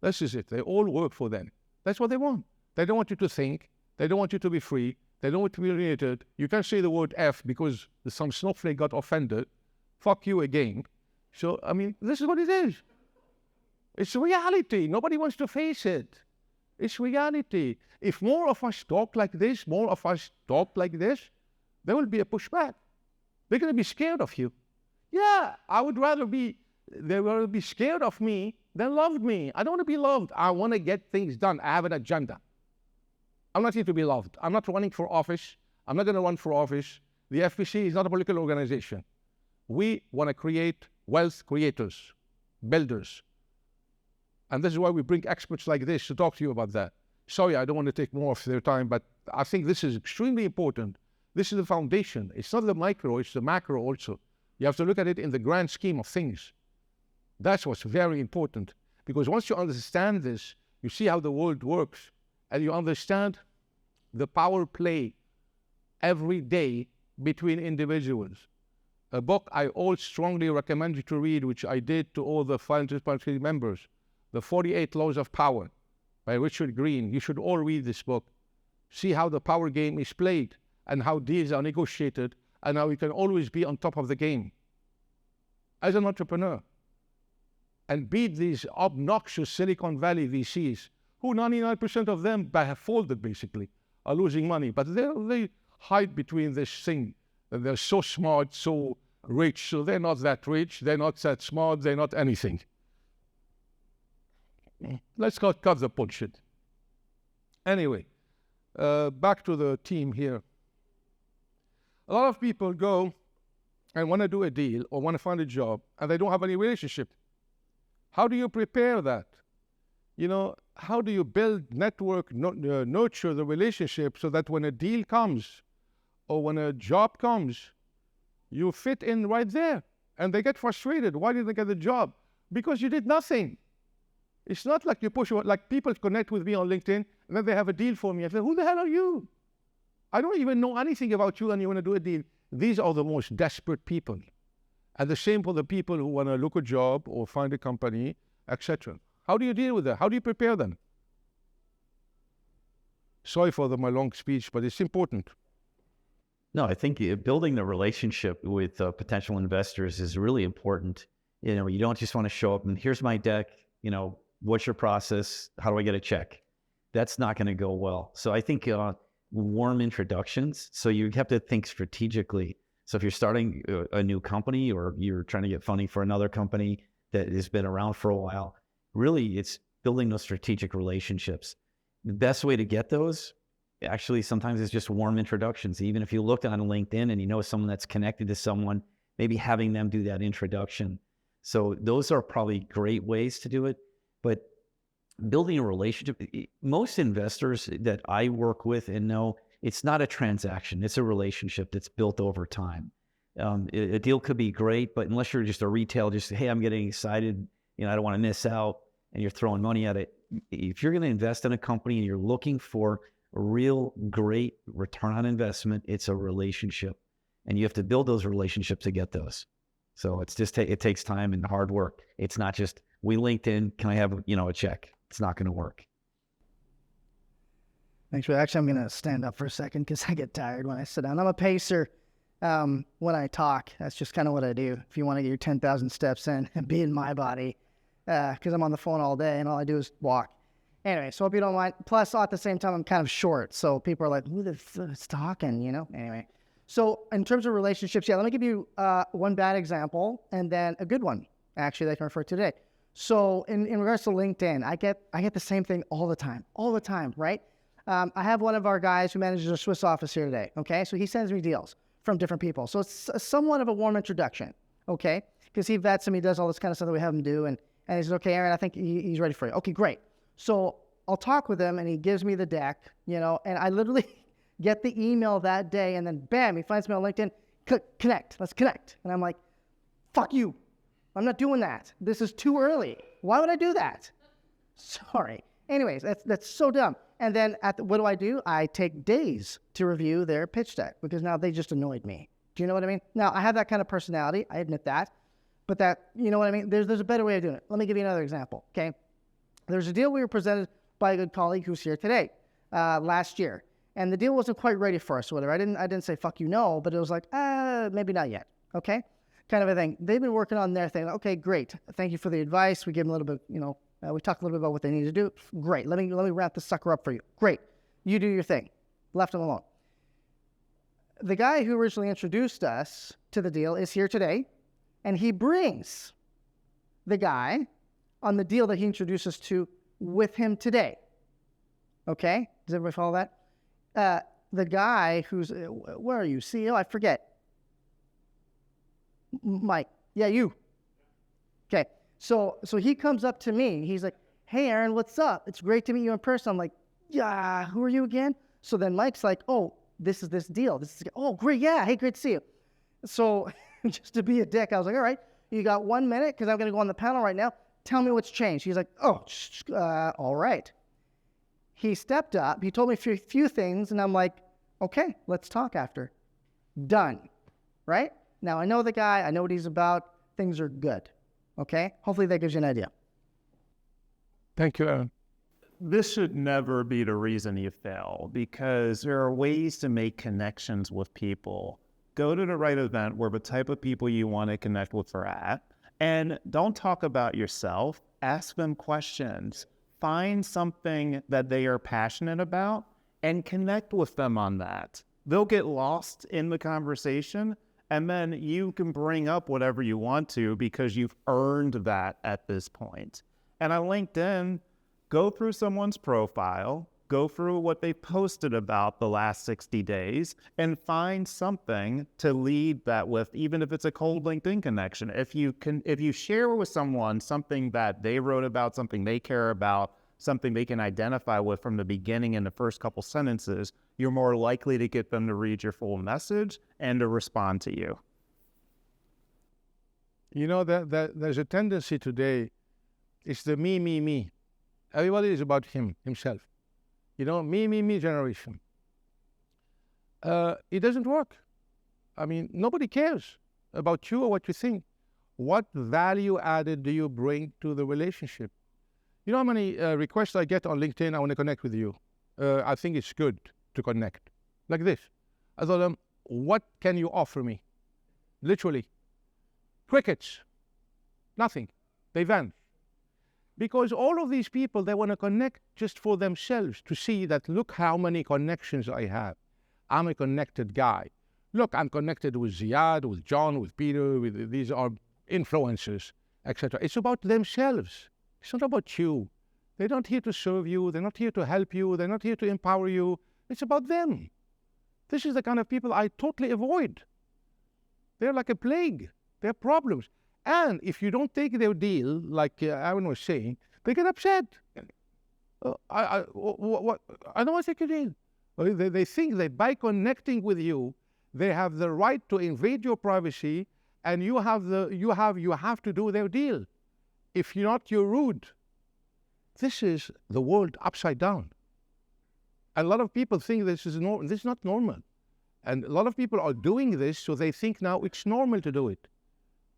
This is it. They all work for them. That's what they want. They don't want you to think. They don't want you to be free. They don't want to be related. You can't say the word F because some snowflake got offended. Fuck you again. So, I mean, this is what it is. It's reality. Nobody wants to face it. It's reality. If more of us talk like this, there will be a pushback. They're going to be scared of you. Yeah, I would rather they will be scared of me than love me. I don't want to be loved. I want to get things done. I have an agenda. I'm not here to be loved. I'm not running for office. I'm not going to run for office. The FPC is not a political organization. We want to create wealth creators, builders. And this is why we bring experts like this to talk to you about that. Sorry, I don't want to take more of their time, but I think this is extremely important. This is the foundation. It's not the micro, it's the macro also. You have to look at it in the grand scheme of things. That's what's very important. Because once you understand this, you see how the world works, and you understand the power play every day between individuals. A book I all strongly recommend you to read, which I did to all the Financial Party members, The 48 Laws of Power by Richard Green. You should all read this book. See how the power game is played and how deals are negotiated and how you can always be on top of the game as an entrepreneur and beat these obnoxious Silicon Valley VCs who 99% of them have folded basically, are losing money. But they hide between this thing that they're so smart, so rich. So they're not that rich, they're not that smart, they're not anything. Let's cut the bullshit. Anyway, back to the team here. A lot of people go and want to do a deal or want to find a job and they don't have any relationship. How do you prepare that? You know, how do you build network, nurture the relationship so that when a deal comes or when a job comes, you fit in right there? And they get frustrated. Why didn't they get the job? Because you did nothing. It's not like you push, like people connect with me on LinkedIn and then they have a deal for me. I say, who the hell are you? I don't even know anything about you and you want to do a deal. These are the most desperate people. And the same for the people who want to look a job or find a company, etc. How do you deal with that? How do you prepare them? Sorry for my long speech, but it's important. No, I think building the relationship with potential investors is really important. You know, you don't just want to show up and here's my deck, you know, what's your process? How do I get a check? That's not going to go well. So I think warm introductions. So you have to think strategically. So if you're starting a new company or you're trying to get funding for another company that has been around for a while, really it's building those strategic relationships. The best way to get those actually sometimes is just warm introductions. Even if you look on LinkedIn and you know someone that's connected to someone, maybe having them do that introduction. So those are probably great ways to do it. But building a relationship, most investors that I work with and know, it's not a transaction. It's a relationship that's built over time. A deal could be great, but unless you're just a retail, just, hey, I'm getting excited, you know, I don't want to miss out, and you're throwing money at it. If you're going to invest in a company and you're looking for a real great return on investment, it's a relationship. And you have to build those relationships to get those. So it's just, it takes time and hard work. It's not just, we LinkedIn, can I have, you know, a check? It's not going to work. Thanks for that. Actually, I'm going to stand up for a second because I get tired when I sit down. I'm a pacer when I talk. That's just kind of what I do. If you want to get your 10,000 steps in and be in my body, because I'm on the phone all day and all I do is walk. Anyway, so hope you don't mind. Plus, at the same time, I'm kind of short. So people are like, who the fuck is talking, you know? Anyway, so in terms of relationships, yeah, let me give you one bad example and then a good one, actually, that I can refer to today. So in regards to LinkedIn, I get the same thing all the time, right? I have one of our guys who manages a Swiss office here today, okay? So he sends me deals. from different people. So it's somewhat of a warm introduction, okay? Because he vets him, he does all this kind of stuff that we have him do, and he says, okay, Aaron, I think he's ready for you. Okay, great. So I'll talk with him, and he gives me the deck, and I literally get the email that day, and then bam, he finds me on LinkedIn, connect, let's connect. And I'm like, fuck you. I'm not doing that. This is too early. Why would I do that? Sorry. Anyways, that's so dumb. And then what do? I take days to review their pitch deck because now they just annoyed me. Do you know what I mean? Now, I have that kind of personality. I admit that. But you know what I mean? There's a better way of doing it. Let me give you another example, okay? There's a deal we were presented by a good colleague who's here today, last year. And the deal wasn't quite ready for us, whatever. I didn't say, fuck you, no, but it was like, maybe not yet, okay? Kind of a thing. They've been working on their thing. Okay, great. Thank you for the advice. We gave them a little bit, we talked a little bit about what they need to do. Great. Let me wrap this sucker up for you. Great. You do your thing. Left them alone. The guy who originally introduced us to the deal is here today, and he brings the guy on the deal that he introduced us to with him today. Okay? Does everybody follow that? The guy who's, where are you? CEO? I forget. Mike. Yeah, you. Okay. So he comes up to me. He's like, hey, Aaron, what's up? It's great to meet you in person. I'm like, yeah, who are you again? So then Mike's like, oh, this is this deal. Oh, great. Yeah. Hey, great to see you. So just to be a dick, I was like, all right, you got 1 minute because I'm going to go on the panel right now. Tell me what's changed. He's like, oh, all right. He stepped up. He told me a few things, and I'm like, okay, let's talk after. Done. Right? Now, I know the guy. I know what he's about. Things are good. Okay? Hopefully that gives you an idea. Thank you, Aaron. This should never be the reason you fail, because there are ways to make connections with people. Go to the right event where the type of people you want to connect with are at, and don't talk about yourself. Ask them questions. Find something that they are passionate about and connect with them on that. They'll get lost in the conversation, and then you can bring up whatever you want to because you've earned that at this point. And on LinkedIn, go through someone's profile, go through what they posted about the last 60 days, and find something to lead that with, even if it's a cold LinkedIn connection. If you share with someone something that they wrote about, something they care about, something they can identify with from the beginning in the first couple sentences, you're more likely to get them to read your full message and to respond to you. You know, that there's a tendency today, it's the me. Everybody is about himself. You know, me generation. It doesn't work. I mean, nobody cares about you or what you think. What value added do you bring to the relationship? You know how many requests I get on LinkedIn? I want to connect with you. I think it's good to connect. Like this. I told them, what can you offer me? Literally. Crickets. Nothing. They vanish. Because all of these people, they want to connect just for themselves to see that, look how many connections I have. I'm a connected guy. Look, I'm connected with Ziad, with John, with Peter, these are influencers, etc. It's about themselves. It's not about you. They're not here to serve you. They're not here to help you. They're not here to empower you. It's about them. This is the kind of people I totally avoid. They're like a plague. They're problems. And if you don't take their deal, like Aaron was saying, they get upset. I don't want to take your deal. They think that by connecting with you, they have the right to invade your privacy, and you have to do their deal. If you're not, you're rude. This is the world upside down. And a lot of people think this is not normal. And a lot of people are doing this, so they think now it's normal to do it.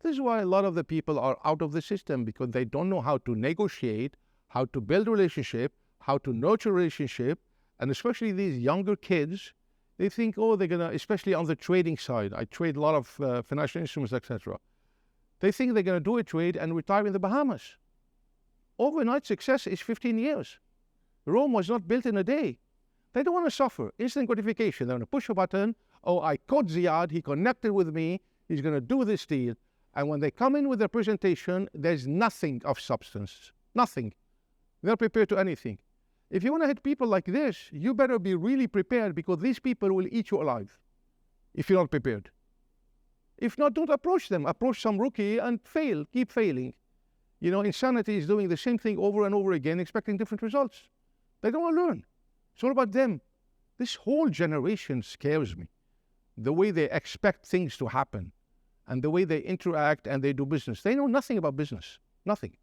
This is why a lot of the people are out of the system, because they don't know how to negotiate, how to build relationship, how to nurture relationship, and especially these younger kids, they think, oh, they're gonna, especially on the trading side. I trade a lot of financial instruments, etc. They think they're gonna do a trade and retire in the Bahamas. Overnight success is 15 years. Rome was not built in a day. They don't want to suffer. Instant gratification. They want to push a button. Oh, I caught Ziad. He connected with me. He's going to do this deal. And when they come in with their presentation, there's nothing of substance. Nothing. They're prepared to anything. If you want to hit people like this, you better be really prepared, because these people will eat you alive. if you're not prepared. If not, don't approach them. Approach some rookie and fail. Keep failing. Insanity is doing the same thing over and over again, expecting different results. They don't want to learn. It's all about them. This whole generation scares me. The way they expect things to happen and the way they interact and they do business. They know nothing about business. Nothing.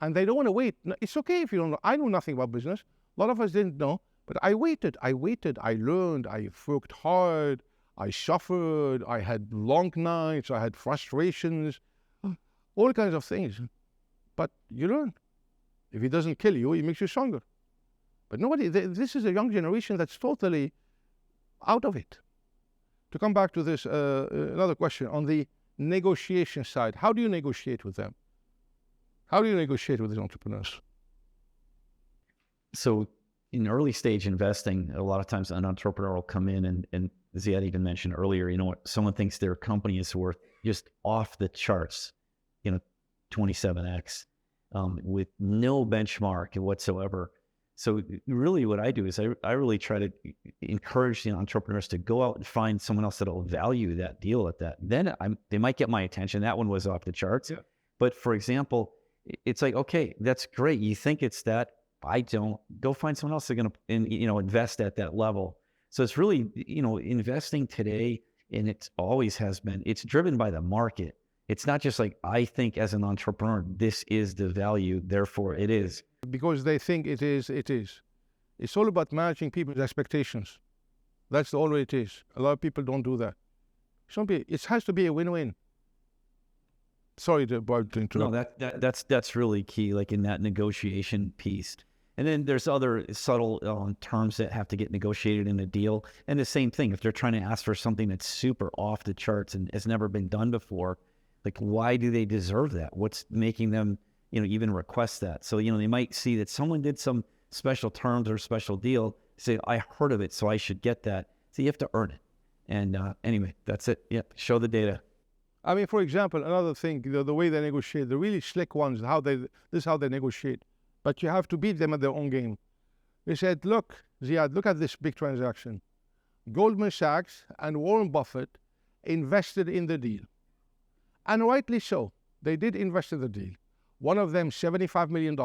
And they don't want to wait. It's okay if you don't know. I know nothing about business. A lot of us didn't know. But I waited. I learned. I worked hard. I suffered. I had long nights. I had frustrations. All kinds of things. But you learn. If it doesn't kill you, it makes you stronger. But this is a young generation that's totally out of it. To come back to this, another question on the negotiation side. How do you negotiate with them? How do you negotiate with these entrepreneurs? So in early stage investing, a lot of times an entrepreneur will come in and Ziad even mentioned earlier, someone thinks their company is worth just off the charts, 27x, with no benchmark whatsoever. So really what I do is I really try to encourage the entrepreneurs to go out and find someone else that will value that deal at that. Then they might get my attention. That one was off the charts. Yeah. But for example, it's like, okay, that's great. You think it's that. I don't. Go find someone else that's going to, invest at that level. So it's really, investing today, and it always has been, it's driven by the market. It's not just like, I think as an entrepreneur, this is the value, therefore it is. Because they think it is. It's all about managing people's expectations. That's all it is. A lot of people don't do that. It has to be a win-win. Sorry to interrupt. No, that's really key, like in that negotiation piece. And then there's other subtle terms that have to get negotiated in a deal. And the same thing, if they're trying to ask for something that's super off the charts and has never been done before, like why do they deserve that? What's making them, even request that? So, they might see that someone did some special terms or special deal, say, I heard of it, so I should get that. So you have to earn it. And anyway, that's it. Yeah, show the data. I mean, for example, another thing, the way they negotiate, the really slick ones, this is how they negotiate. But you have to beat them at their own game. They said, look, Ziad, look at this big transaction. Goldman Sachs and Warren Buffett invested in the deal. And rightly so. They did invest in the deal. One of them $75 million,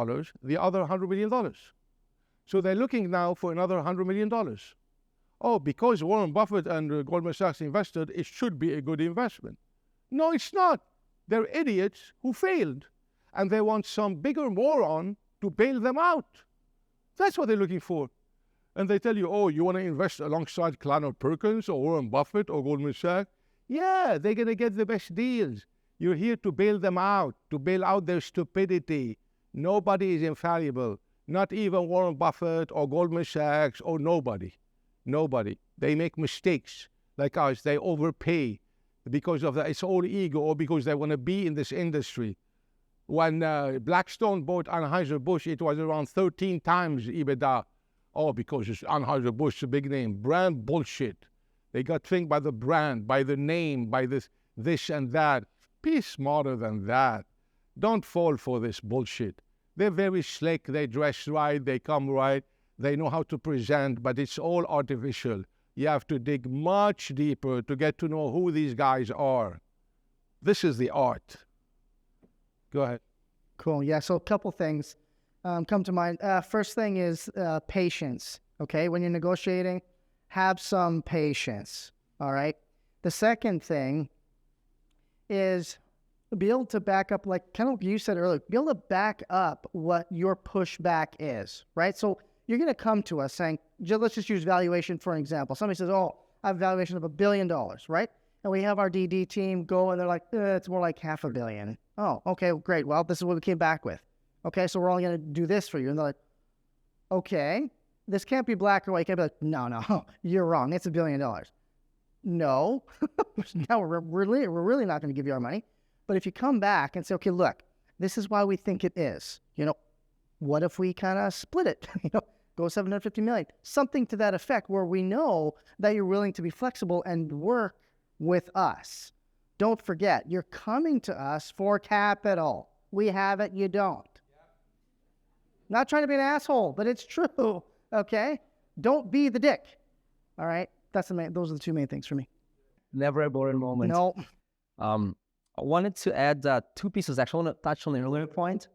the other $100 million. So they're looking now for another $100 million. Oh, because Warren Buffett and Goldman Sachs invested, it should be a good investment. No, it's not. They're idiots who failed. And they want some bigger moron to bail them out. That's what they're looking for. And they tell you, oh, you want to invest alongside Kleiner Perkins or Warren Buffett or Goldman Sachs? Yeah, they're going to get the best deals. You're here to bail them out, to bail out their stupidity. Nobody is infallible. Not even Warren Buffett or Goldman Sachs or nobody. Nobody. They make mistakes like us. They overpay because of that. It's all ego or because they want to be in this industry. When Blackstone bought Anheuser-Busch, it was around 13 times EBITDA. Oh, because Anheuser-Busch is a big name. Brand bullshit. They got tricked by the brand, by the name, by this and that. Be smarter than that. Don't fall for this bullshit. They're very slick. They dress right. They come right. They know how to present, but it's all artificial. You have to dig much deeper to get to know who these guys are. This is the art. Go ahead. Cool. Yeah. So a couple things come to mind. First thing is patience. Okay. When you're negotiating, have some patience. All right. The second thing is be able to back up, like kind of what you said earlier, be able to back up what your pushback is, right? So you're going to come to us saying, let's just use valuation for an example. Somebody says, oh, I have a valuation of $1 billion, right? And we have our DD team go and they're like, it's more like $500 million. Oh, okay, great. Well, this is what we came back with. Okay, so we're only going to do this for you. And they're like, okay, this can't be black or white. You can't be like, no, you're wrong. It's $1 billion. No, now we're really not going to give you our money. But if you come back and say, okay, look, this is why we think it is. What if we kind of split it? Go $750 million, something to that effect, where we know that you're willing to be flexible and work with us. Don't forget, you're coming to us for capital. We have it, you don't. Not trying to be an asshole, but it's true, okay? Don't be the dick, all right? those are the two main things for me. Never a boring moment. No. I wanted to add two pieces. Actually, I want to touch on the earlier point.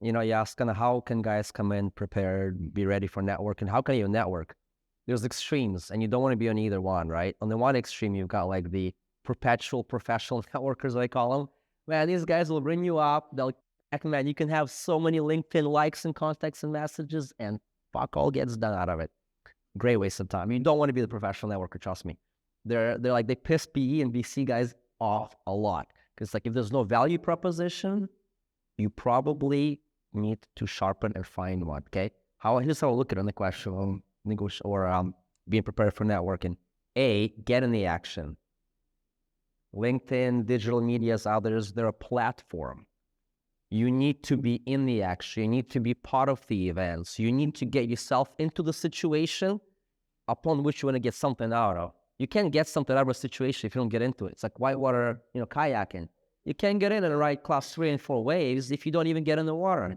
You asked kind of how can guys come in prepared, be ready for network, and how can you network? There's extremes, and you don't want to be on either one, right? On the one extreme, you've got like the perpetual professional networkers, I call them. Man, these guys will bring you up. They'll, man, you can have so many LinkedIn likes and contacts and messages, and fuck all gets done out of it. Great waste of time. You don't want to be the professional networker, trust me. They're like, they piss PE and VC guys off a lot. Because like if there's no value proposition, you probably need to sharpen and find one, okay? Here's how I look at it on the question of being prepared for networking. A, get in the action. LinkedIn, digital medias, others, they're a platform. You need to be in the action. You need to be part of the events. You need to get yourself into the situation upon which you want to get something out of. You can't get something out of a situation if you don't get into it. It's like whitewater, kayaking. You can't get in and ride class 3 and 4 waves if you don't even get in the water.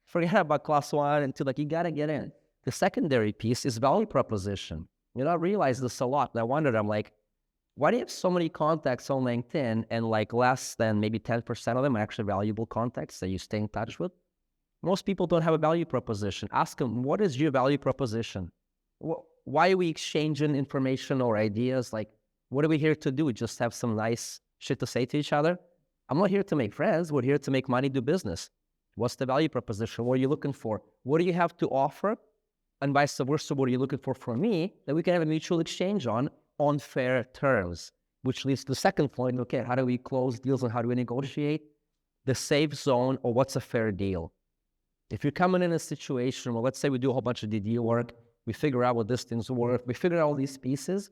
Forget about class 1 and 2. Like, you got to get in. The secondary piece is value proposition. I realize this a lot. And I wondered, I'm like, why do you have so many contacts on LinkedIn and like less than maybe 10% of them are actually valuable contacts that you stay in touch with? Most people don't have a value proposition. Ask them, what is your value proposition? Why are we exchanging information or ideas? Like, what are we here to do? Just have some nice shit to say to each other? I'm not here to make friends. We're here to make money, do business. What's the value proposition? What are you looking for? What do you have to offer? And vice versa, what are you looking for me that we can have a mutual exchange on fair terms? Which leads to the second point. Okay, how do we close deals and how do we negotiate? The safe zone, or what's a fair deal? If you're coming in a situation where, let's say we do a whole bunch of DD work, we figure out what this thing's worth, we figure out all these pieces,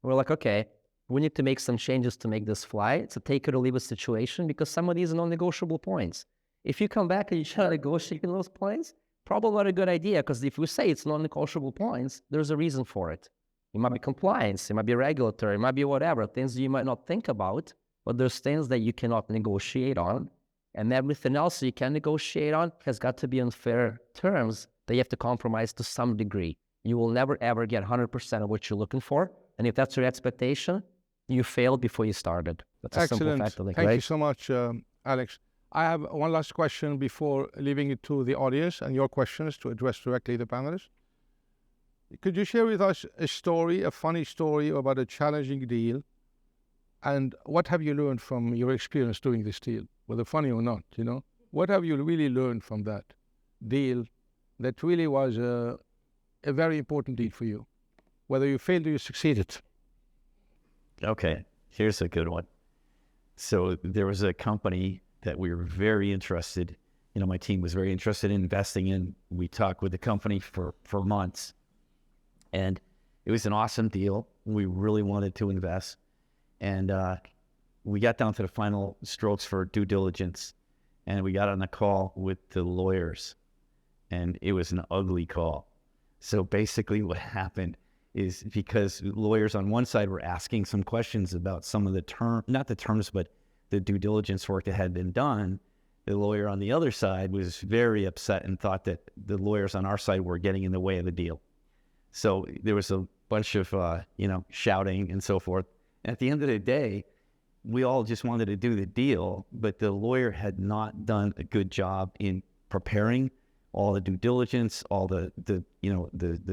we're like, okay, we need to make some changes to make this fly. It's a take it or leave it situation because some of these are non-negotiable points. If you come back and you try to negotiate those points, probably not a good idea, because if we say it's non-negotiable points, there's a reason for it. It might be compliance, it might be regulatory, it might be whatever, things you might not think about, but there's things that you cannot negotiate on, and everything else you can negotiate on has got to be on fair terms that you have to compromise to some degree. You will never, ever get 100% of what you're looking for, and if that's your expectation, you failed before you started. That's a simple fact of it, Thank right? you so much, Alex. I have one last question before leaving it to the audience and your questions to address directly the panelists. Could you share with us a funny story about a challenging deal, and what have you learned from your experience doing this deal, whether funny or not, What have you really learned from that deal that really was a very important deal for you? Whether you failed or you succeeded. Okay, here's a good one. So there was a company that we were very interested, my team was very interested in investing in. We talked with the company for months, and it was an awesome deal. We really wanted to invest, and we got down to the final strokes for due diligence, and we got on a call with the lawyers, and it was an ugly call. So basically what happened is, because lawyers on one side were asking some questions about some of the not the terms, but the due diligence work that had been done, the lawyer on the other side was very upset and thought that the lawyers on our side were getting in the way of the deal. So there was a bunch of, shouting and so forth. At the end of the day, we all just wanted to do the deal, but the lawyer had not done a good job in preparing all the due diligence, all the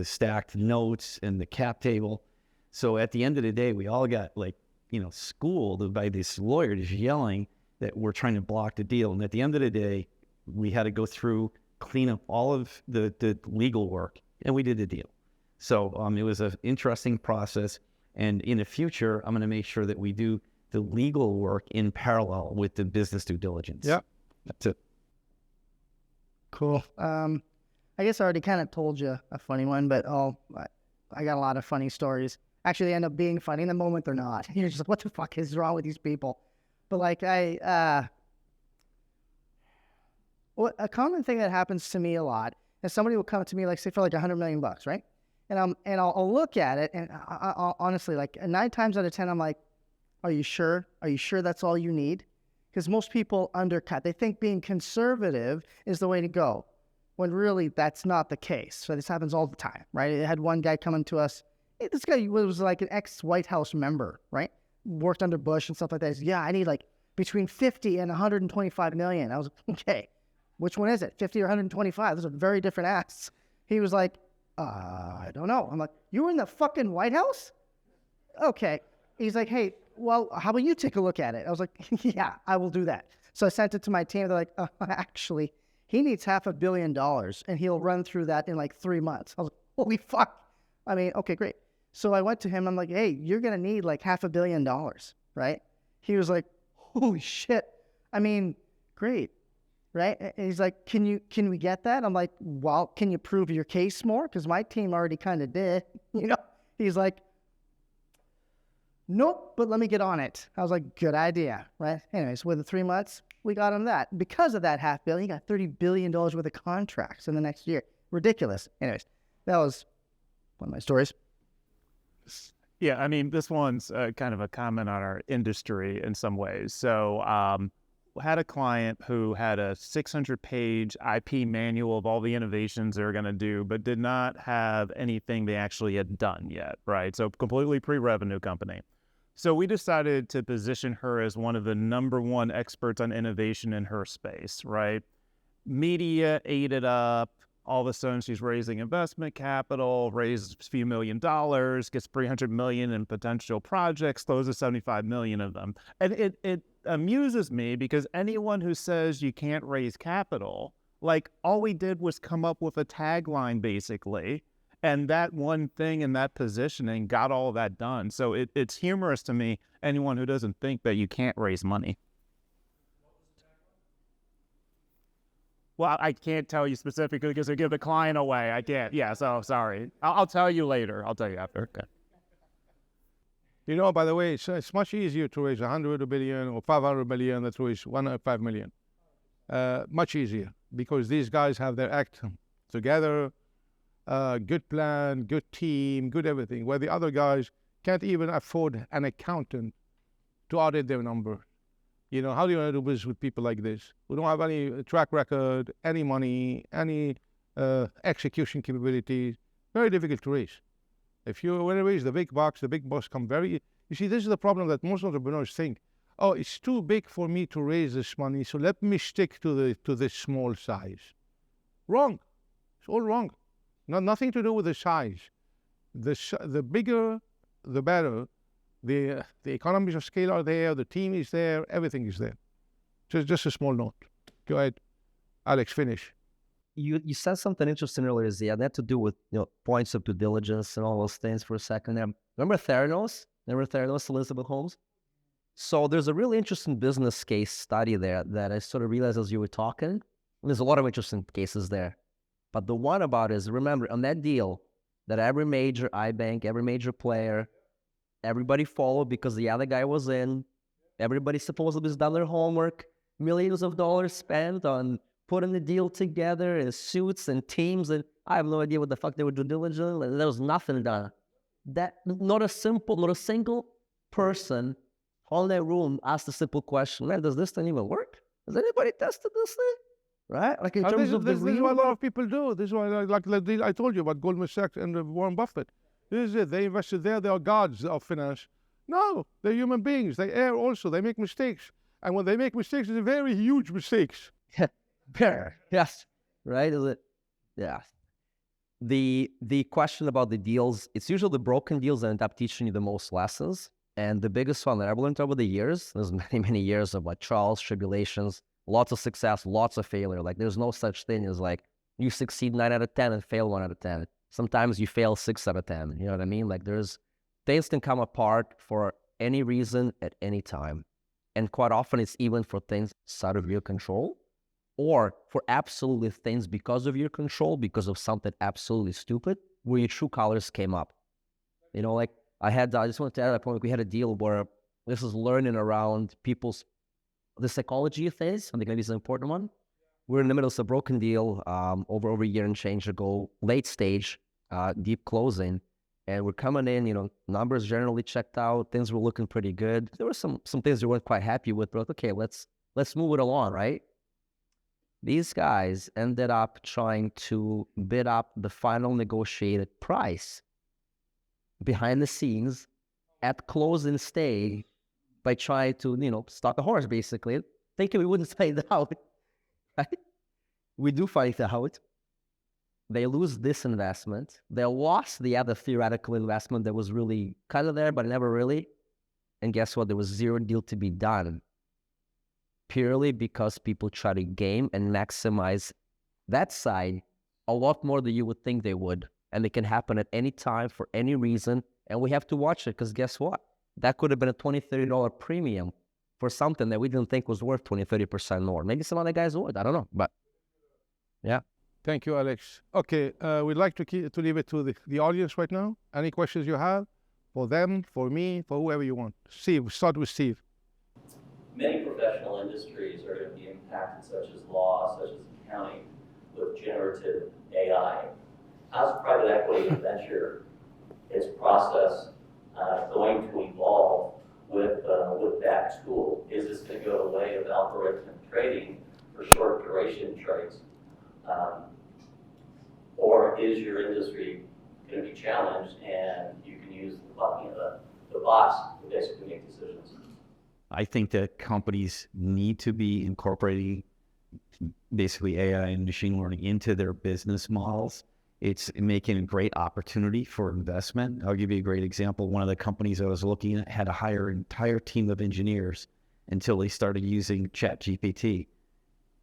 stacked notes and the cap table. So at the end of the day, we all got schooled by this lawyer just yelling that we're trying to block the deal. And at the end of the day, we had to go through, clean up all of the legal work, and we did the deal. So it was an interesting process. And in the future, I'm going to make sure that we do the legal work in parallel with the business due diligence. Yeah. That's it. Cool. I guess I already kind of told you a funny one, but I got a lot of funny stories. Actually, they end up being funny. In the moment, they're not. You're just like, what the fuck is wrong with these people? But a common thing that happens to me a lot is somebody will come to me, say for $100 million, right? And I'll look at it, and I'll honestly, 9 times out of 10, I'm like, are you sure? Are you sure that's all you need? Because most people undercut. They think being conservative is the way to go, when really that's not the case. So this happens all the time, right? I had one guy coming to us This guy was like an ex-White House member, right? Worked under Bush and stuff like that. He said, yeah, I need like between 50 and 125 million. I was like, okay, which one is it? 50 or 125? Those are very different asks. He was like, I don't know. I'm like, you were in the fucking White House? Okay. He's like, hey, well, how about you take a look at it? I was like, yeah, I will do that. So I sent it to my team. They're like, actually, he needs $500 million and he'll run through that in like 3 months. I was like, holy fuck. I mean, okay, great. So I went to him. I'm like, hey, you're going to need like $500 million, right? He was like, holy shit. I mean, great, right? And he's like, can we get that? I'm like, well, can you prove your case more? Because my team already kind of did, you know? He's like, nope, but let me get on it. I was like, good idea, right? Anyways, within 3 months, we got him that. Because of that $500 million, he got $30 billion worth of contracts in the next year. Ridiculous. Anyways, that was one of my stories. Yeah, I mean, this one's kind of a comment on our industry in some ways. So had a client who had a 600-page IP manual of all the innovations they're going to do, but did not have anything they actually had done yet, right? So completely pre-revenue company. So we decided to position her as one of the #1 experts on innovation in her space, right? Media ate it up. All of a sudden, she's raising investment capital, raised a few $1 million, gets $300 million in potential projects, closes 75 million of them. And it amuses me because anyone who says you can't raise capital, like all we did was come up with a tagline basically, and that one thing and that positioning got all of that done. So it's humorous to me, anyone who doesn't think that you can't raise money. Well, I can't tell you specifically because I give the client away. I can't. Yeah, so sorry. I'll tell you later. I'll tell you after. Okay. You know, by the way, it's much easier to raise 100 billion or 500 million than to raise 1.5 million. Much easier because these guys have their act together, good plan, good team, good everything, where the other guys can't even afford an accountant to audit their number. You know, how do you want to do business with people like this? We don't have any track record, any money, any execution capabilities. Very difficult to raise. If you want to raise the big box come very... You see, this is the problem that most entrepreneurs think, oh, it's too big for me to raise this money, so let me stick to this small size. Wrong. It's all wrong. Nothing to do with the size. The bigger, the better. The economies of scale are there, the team is there, everything is there. Just a small note. Go ahead, Alex, finish. You said something interesting earlier, Zia. That had to do with points of due diligence and all those things for a second there. Remember Theranos? Elizabeth Holmes? So there's a really interesting business case study there that I sort of realized as you were talking. And there's a lot of interesting cases there. But the one about is, remember, on that deal, that every major iBank, every major player, everybody followed because the other guy was in. Everybody supposedly has done their homework. Millions of dollars spent on putting the deal together in suits and teams. And I have no idea what the fuck they were due diligent. There was nothing done. Not a single person on that room asked a simple question. Man, does this thing even work? Has anybody tested this thing? Right? Like in terms of this is what a lot of people do. This is why, like the deal I told you about Goldman Sachs and Warren Buffett. This is it. They invested there. They are gods of finance. No, they're human beings. They err also. They make mistakes. And when they make mistakes, it's very huge mistakes. Yes. Right? Is it? Yeah. The question about the deals, it's usually the broken deals that end up teaching you the most lessons. And the biggest one that I've learned over the years, there's many, many years of like trials, tribulations, lots of success, lots of failure. Like there's no such thing as like you succeed 9 out of 10 and fail 1 out of 10. Sometimes you fail 6 out of 10. You know what I mean? Like things can come apart for any reason at any time. And quite often it's even for things out of your control or for absolutely things because of your control, because of something absolutely stupid where your true colors came up. You know, like I just wanted to add that point. We had a deal where this is learning around the psychology of things. I think maybe it's an important one. We're in the middle of a broken deal over a year and change ago, late stage, deep closing. And we're coming in, numbers generally checked out. Things were looking pretty good. There were some things we weren't quite happy with, but okay, let's move it along, right? These guys ended up trying to bid up the final negotiated price behind the scenes at closing stage by trying to, stalk a horse, basically, thinking we wouldn't find out, right? We do find out. They lose this investment. They lost the other theoretical investment that was really kind of there, but never really. And guess what? There was zero deal to be done, purely because people try to game and maximize that side a lot more than you would think they would. And it can happen at any time for any reason. And we have to watch it, because guess what? That could have been a $20, $30 premium for something that we didn't think was worth 20, 30% more. Maybe some other guys would. I don't know. But yeah. Thank you, Alex. Okay, we'd like to leave it to the audience right now. Any questions you have for them, for me, for whoever you want? Steve, start with Steve. Many professional industries are going to be impacted, such as law, such as accounting, with generative AI. How's private equity and venture, its process, going to evolve with that tool? Is this going to go the way of algorithmic trading for short duration trades? Or is your industry going to be challenged and you can use the bots to basically make decisions? I think that companies need to be incorporating basically AI and machine learning into their business models. It's making a great opportunity for investment. I'll give you a great example. One of the companies I was looking at had to hire an entire team of engineers until they started using ChatGPT.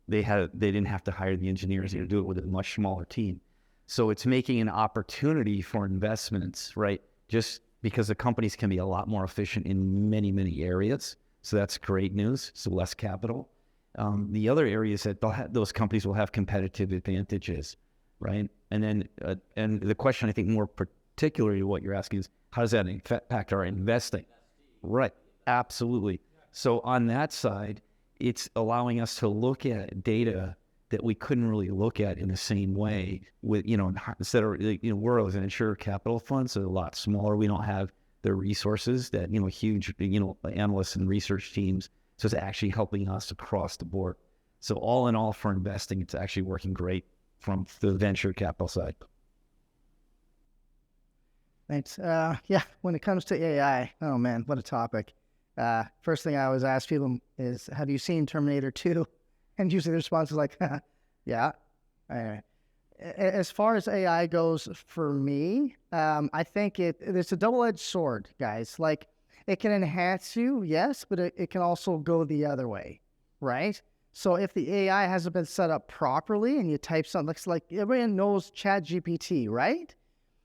They didn't have to hire the engineers. They could do it with a much smaller team. So it's making an opportunity for investments, right? Just because the companies can be a lot more efficient in many, many areas. So that's great news. So less capital. The other areas that those companies will have competitive advantages, right? And then, and the question I think more particularly what you're asking is, how does that impact our investing? Right, absolutely. So on that side, it's allowing us to look at data that we couldn't really look at in the same way with, instead of, we're an insured capital fund, so a lot smaller. We don't have the resources that, huge, analysts and research teams. So it's actually helping us across the board. So all in all, for investing, it's actually working great from the venture capital side. Thanks. Yeah, when it comes to AI, oh man, what a topic. First thing I always ask people is, have you seen Terminator 2? And usually the response is like, yeah. Anyway, as far as AI goes for me, I think it's a double-edged sword, guys. Like, it can enhance you, yes, but it can also go the other way, right? So if the AI hasn't been set up properly and you type something, like everyone knows ChatGPT, right?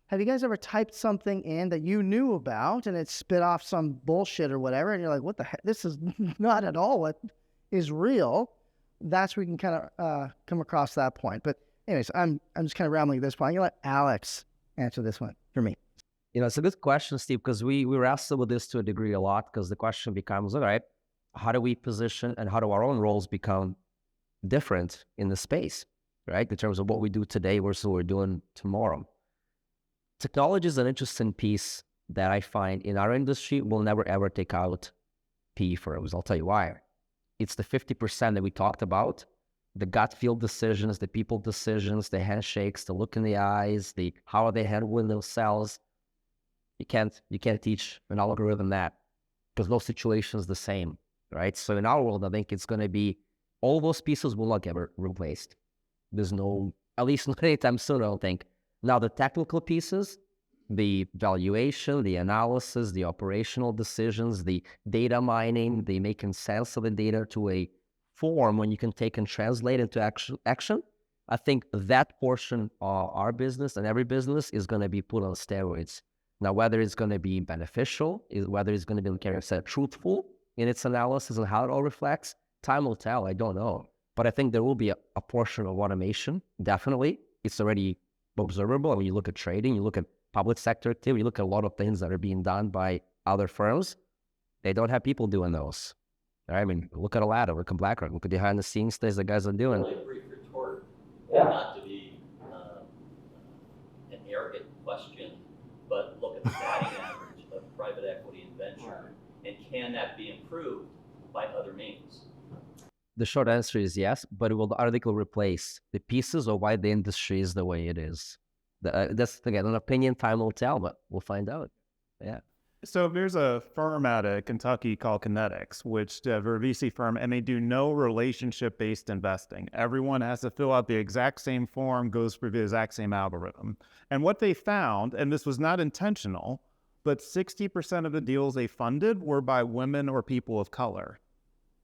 Have you guys ever typed something in that you knew about and it spit off some bullshit or whatever, and you're like, what the heck? This is not at all what is real. That's where you can kind of come across that point. But anyways, I'm just kind of rambling at this point. I'm going to let Alex answer this one for me. It's a good question, Steve, because we wrestle with this to a degree a lot, because the question becomes, all right, how do we position and how do our own roles become different in the space, right? In terms of what we do today versus what we're doing tomorrow. Technology is an interesting piece that I find in our industry will never ever take out PE firms. I'll tell you why. It's the 50% that we talked about, the gut feel decisions, the people decisions, the handshakes, the look in the eyes, the how are they handling themselves. You can't teach an algorithm that, because no situation is the same, right? So in our world, I think it's going to be, all those pieces will not get replaced. There's no, at least not anytime soon, I don't think. Now, the technical pieces, the valuation, the analysis, the operational decisions, the data mining, the making sense of the data to a form when you can take and translate into action, I think that portion of our business and every business is going to be put on steroids. Now, whether it's going to be beneficial, whether it's going to be, like Eric said, truthful in its analysis and how it all reflects, time will tell. I don't know. But I think there will be a portion of automation, definitely. It's already observable. I mean, you look at trading, you look at public sector activity, you look at a lot of things that are being done by other firms. They don't have people doing those. I mean, look at Aladdin, look at BlackRock, look at behind the scenes things the guys are doing. Really brief retort, not to be an arrogant question, but look at the batting average of private equity and venture, and can that be improved by other means? The short answer is yes, but will the article replace the pieces of why the industry is the way it is? That's, again, an opinion, time will tell, but we'll find out. Yeah. So there's a firm out of Kentucky called Kinetics, which they're a VC firm, and they do no relationship-based investing. Everyone has to fill out the exact same form, goes through the exact same algorithm. And what they found, and this was not intentional, but 60% of the deals they funded were by women or people of color.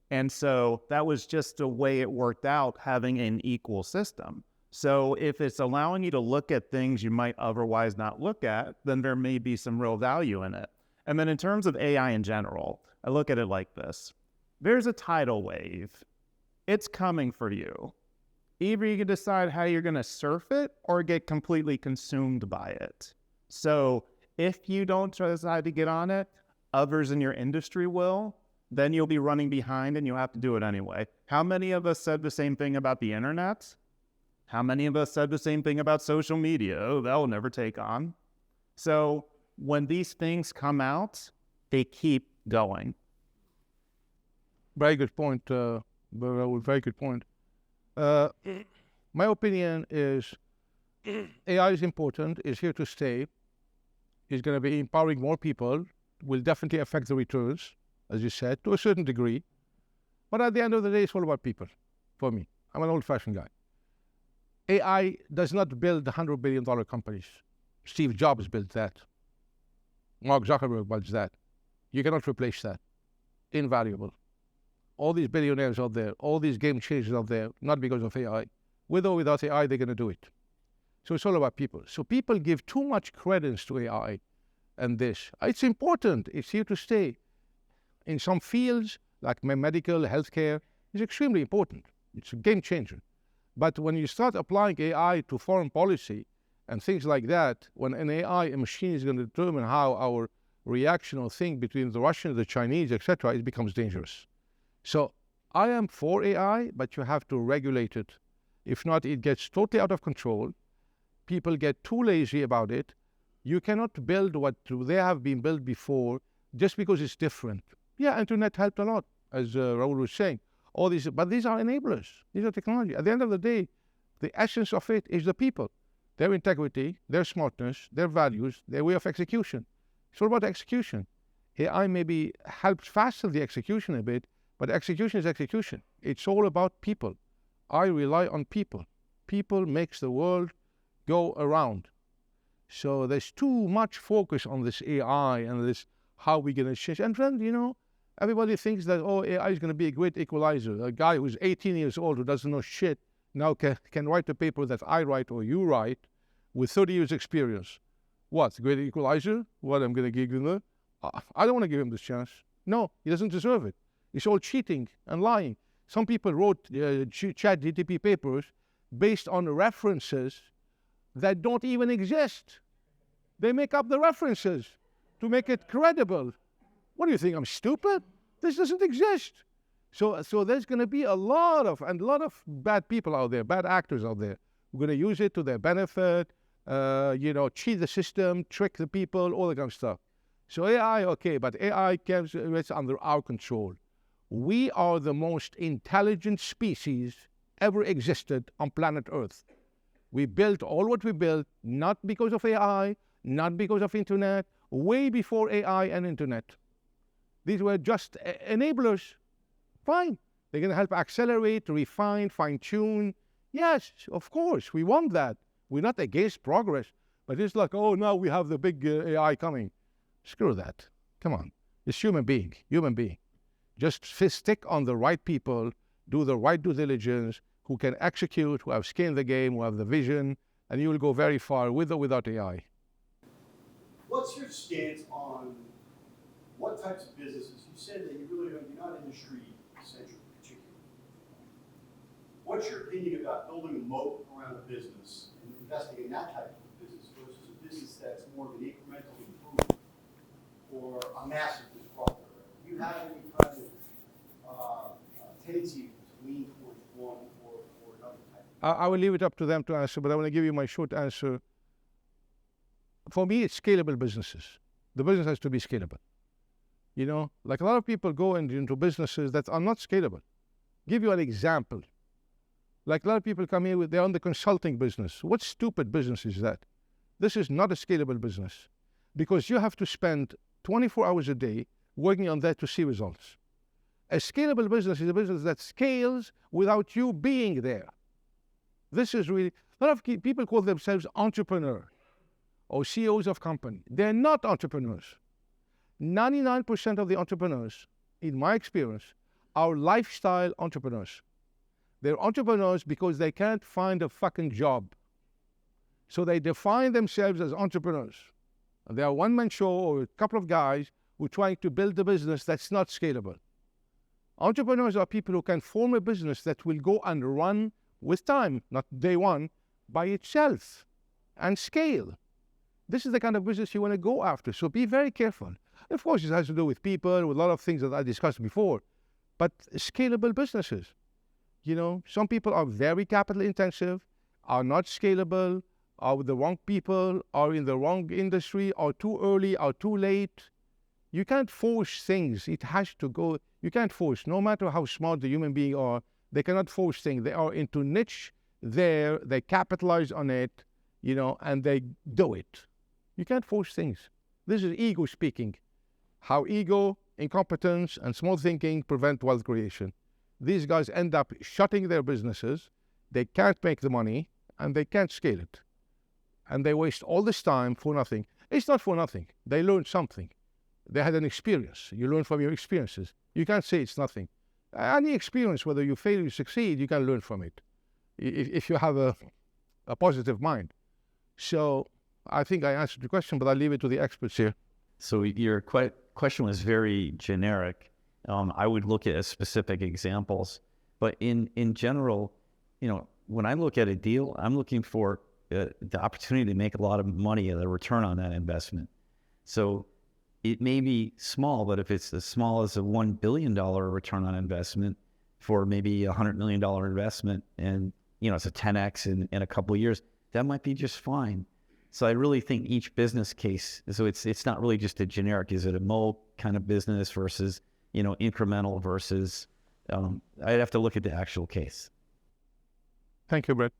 And so that was just the way it worked out, having an equal system. So if it's allowing you to look at things you might otherwise not look at, then there may be some real value in it. And then in terms of AI in general, I look at it like this. There's a tidal wave. It's coming for you. Either you can decide how you're going to surf it or get completely consumed by it. So if you don't decide to get on it, others in your industry will, then you'll be running behind and you'll have to do it anyway. How many of us said the same thing about the internet? How many of us said the same thing about social media? Oh, that will never take on. So when these things come out, they keep going. Very good point, very good point. My opinion is AI is important, is here to stay, is going to be empowering more people, will definitely affect the returns, as you said, to a certain degree. But at the end of the day, it's all about people, for me. I'm an old-fashioned guy. AI does not build $100 billion companies. Steve Jobs built that. Mark Zuckerberg builds that. You cannot replace that. Invaluable. All these billionaires out there, all these game changers out there, not because of AI. With or without AI, they're going to do it. So it's all about people. So people give too much credence to AI and this. It's important. It's here to stay. In some fields, like medical, healthcare, it's extremely important. It's a game changer. But when you start applying AI to foreign policy and things like that, when an AI, a machine is going to determine how our reaction or thing between the Russians, the Chinese, etc., it becomes dangerous. So I am for AI, but you have to regulate it. If not, it gets totally out of control. People get too lazy about it. You cannot build what they have been built before just because it's different. Yeah, internet helped a lot, as Raul was saying. All these, but these are enablers. These are technology. At the end of the day, the essence of it is the people, their integrity, their smartness, their values, their way of execution. It's all about execution. AI maybe helps fasten the execution a bit, but execution is execution. It's all about people. I rely on people. People makes the world go around. So there's too much focus on this AI and this how we're going to change. And then, you know, everybody thinks that, oh, AI is going to be a great equalizer. A guy who's 18 years old who doesn't know shit now can write a paper that I write or you write with 30 years experience. What, great equalizer? What, I'm going to give him I don't want to give him this chance. No, he doesn't deserve it. It's all cheating and lying. Some people wrote ChatGPT papers based on references that don't even exist. They make up the references to make it credible. What do you think, I'm stupid? This doesn't exist. So there's going to be a lot of bad people out there, bad actors out there, who are going to use it to their benefit, cheat the system, trick the people, all that kind of stuff. So AI, okay, but AI it's under our control. We are the most intelligent species ever existed on planet Earth. We built all what we built, not because of AI, not because of internet, way before AI and internet. These were just enablers. Fine. They're going to help accelerate, refine, fine-tune. Yes, of course, we want that. We're not against progress. But it's like, oh, now we have the big AI coming. Screw that. Come on. It's human being. Just stick on the right people, do the right due diligence, who can execute, who have skin in the game, who have the vision, and you will go very far with or without AI. What's your stance on what types of businesses? You said that you're not industry-centric particularly. What's your opinion about building a moat around a business and investing in that type of business versus a business that's more of an incremental improvement or a massive disruptor? Do you have any kind of tendency to lean towards one or another type? I will leave it up to them to answer, but I want to give you my short answer. For me, it's scalable businesses. The business has to be scalable. You know, like a lot of people go into businesses that are not scalable. Give you an example. Like a lot of people come here they're on the consulting business. What stupid business is that? This is not a scalable business. because you have to spend 24 hours a day working on that to see results. A scalable business is a business that scales without you being there. This is really, a lot of people call themselves entrepreneurs or CEOs of company. They're not entrepreneurs. 99% of the entrepreneurs, in my experience, are lifestyle entrepreneurs. They're entrepreneurs because they can't find a fucking job. So they define themselves as entrepreneurs. And they are one-man show or a couple of guys who are trying to build a business that's not scalable. Entrepreneurs are people who can form a business that will go and run with time, not day one, by itself and scale. This is the kind of business you want to go after, so be very careful. Of course, it has to do with people, with a lot of things that I discussed before, but scalable businesses. You know, some people are very capital intensive, are not scalable, are with the wrong people, are in the wrong industry, are too early, are too late. You can't force things. It has to go. You can't force, no matter how smart the human being are, they cannot force things. They are into niche there, they capitalize on it, you know, and they do it. You can't force things. This is ego speaking. How ego, incompetence, and small thinking prevent wealth creation. These guys end up shutting their businesses, they can't make the money, and they can't scale it. And they waste all this time for nothing. It's not for nothing. They learned something. They had an experience. You learn from your experiences. You can't say it's nothing. Any experience, whether you fail or you succeed, you can learn from it if you have a positive mind. So I think I answered the question, but I'll leave it to the experts here. So your question was very generic. I would look at specific examples, but in general, you know, when I look at a deal, I'm looking for the opportunity to make a lot of money and a return on that investment. So it may be small, but if it's as small as a $1 billion return on investment for maybe a $100 million investment, and you know it's a 10x in a couple of years, that might be just fine. So I really think each business case, so it's not really just a generic, is it a mold kind of business versus, you know, incremental versus, I'd have to look at the actual case. Thank you, Brett.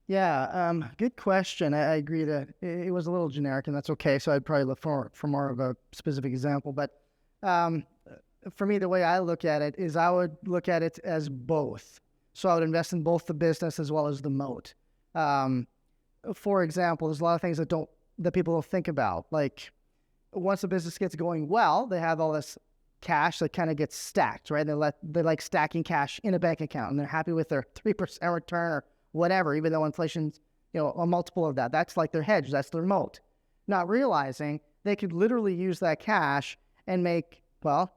Yeah, good question. I agree that it was a little generic, and that's okay. So I'd probably look for more of a specific example. But for me, the way I look at it is I would look at it as both. So I would invest in both the business as well as the moat. For example, there's a lot of things that people don't think about. Like once a business gets going well, they have all this cash that kind of gets stacked, right? They like stacking cash in a bank account, and they're happy with their 3% return or whatever, even though inflation's, you know, a multiple of that. That's like their hedge, that's their moat. Not realizing they could literally use that cash and make, well,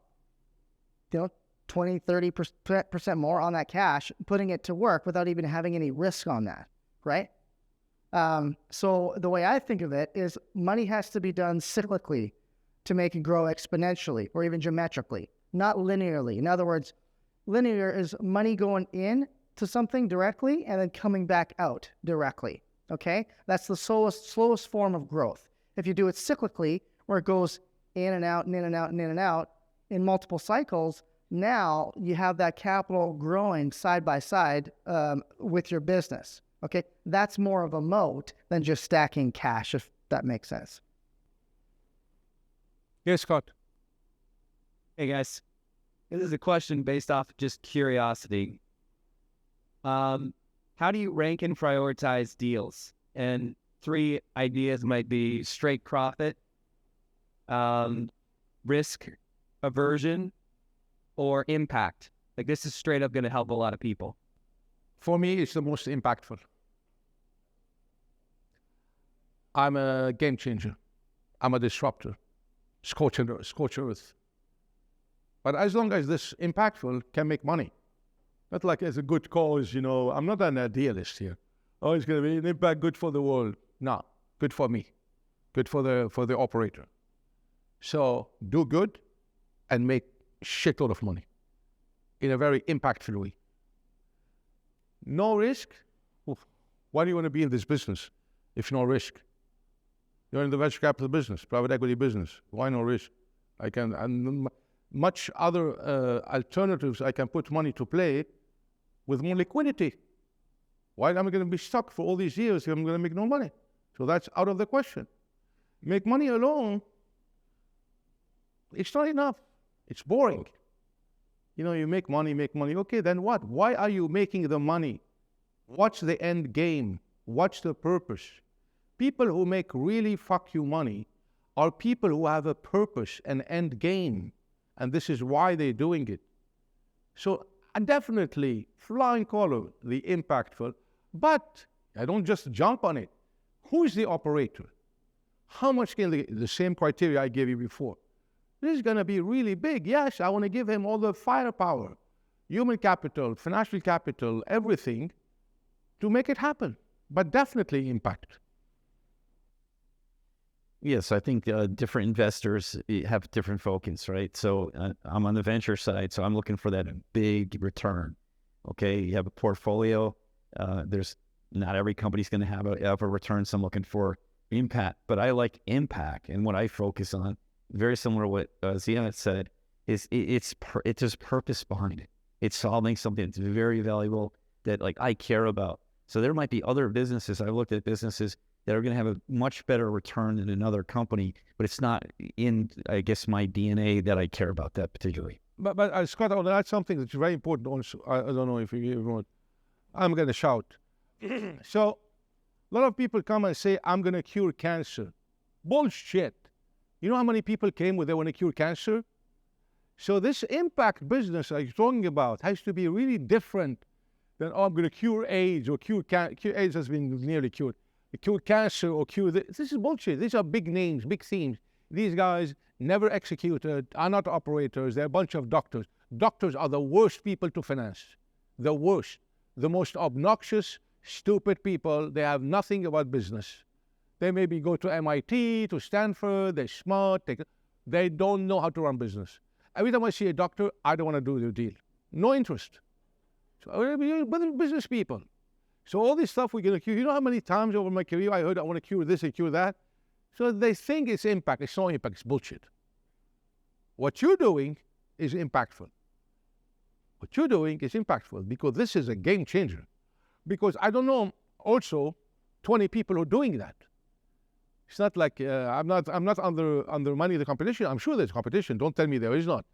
you know, 20, 30% more on that cash, putting it to work without even having any risk on that, right? So the way I think of it is money has to be done cyclically to make it grow exponentially or even geometrically, not linearly. In other words, linear is money going in to something directly and then coming back out directly, okay? That's the slowest form of growth. If you do it cyclically, where it goes in and out and in and out and in and out in multiple cycles, now you have that capital growing side by side with your business, okay? That's more of a moat than just stacking cash, if that makes sense. Yes, Scott. Hey, guys. This is a question based off just curiosity. How do you rank and prioritize deals? And 3 ideas might be straight profit, risk aversion, or impact. Like this is straight up going to help a lot of people. For me, it's the most impactful. I'm a game changer. I'm a disruptor. Scorch earth. But as long as this impactful can make money, not like as a good cause, you know, I'm not an idealist here. Oh, it's going to be an impact good for the world. No, good for me, good for the operator. So do good and make shitload of money in a very impactful way. No risk. Why do you want to be in this business if no risk? You're in the venture capital business, private equity business. Why no risk? And much other alternatives I can put money to play with more liquidity. Why am I going to be stuck for all these years if I'm going to make no money? So that's out of the question. Make money alone, it's not enough. It's boring. You know, you make money. Okay, then what? Why are you making the money? What's the end game? What's the purpose? People who make really fuck you money are people who have a purpose, an end game. And this is why they're doing it. So definitely, flying color, the impactful. But I don't just jump on it. Who is the operator? How much can the same criteria I gave you before? This is going to be really big. Yes, I want to give him all the firepower, human capital, financial capital, everything to make it happen. But definitely impact. Yes, I think different investors have different focus, right? So I'm on the venture side, so I'm looking for that big return. Okay, you have a portfolio. There's not every company's going to have a return. So I'm looking for impact, but I like impact, and what I focus on, very similar to what Ziad said, is it's just purpose behind it. It's solving something that's very valuable that like I care about. So there might be other businesses. I've looked at businesses that are going to have a much better return than another company, but it's not in, I guess, my DNA that I care about that particularly. But Scott, I want to add something that's very important also. I don't know if you want. I'm going to shout. So a lot of people come and say, I'm going to cure cancer. Bullshit. You know how many people came with they want to cure cancer? So this impact business I'm talking about has to be really different than, oh, I'm going to cure AIDS or cure AIDS has been nearly cured. Cure cancer or cure this. This is bullshit. These are big names, big themes. These guys never executed, are not operators. They're a bunch of doctors. Doctors are the worst people to finance. The worst. The most obnoxious, stupid people. They have nothing about business. They maybe go to MIT, to Stanford. They're smart. They don't know how to run business. Every time I see a doctor, I don't want to do the deal. No interest. So we're business people. So all this stuff we're going to cure. You know how many times over my career I heard I want to cure this and cure that? So they think it's impact. It's not impact. It's bullshit. What you're doing is impactful. What you're doing is impactful because this is a game changer. Because I don't know also 20 people who are doing that. It's not like I'm not undermining the competition. I'm sure there's competition. Don't tell me there is not.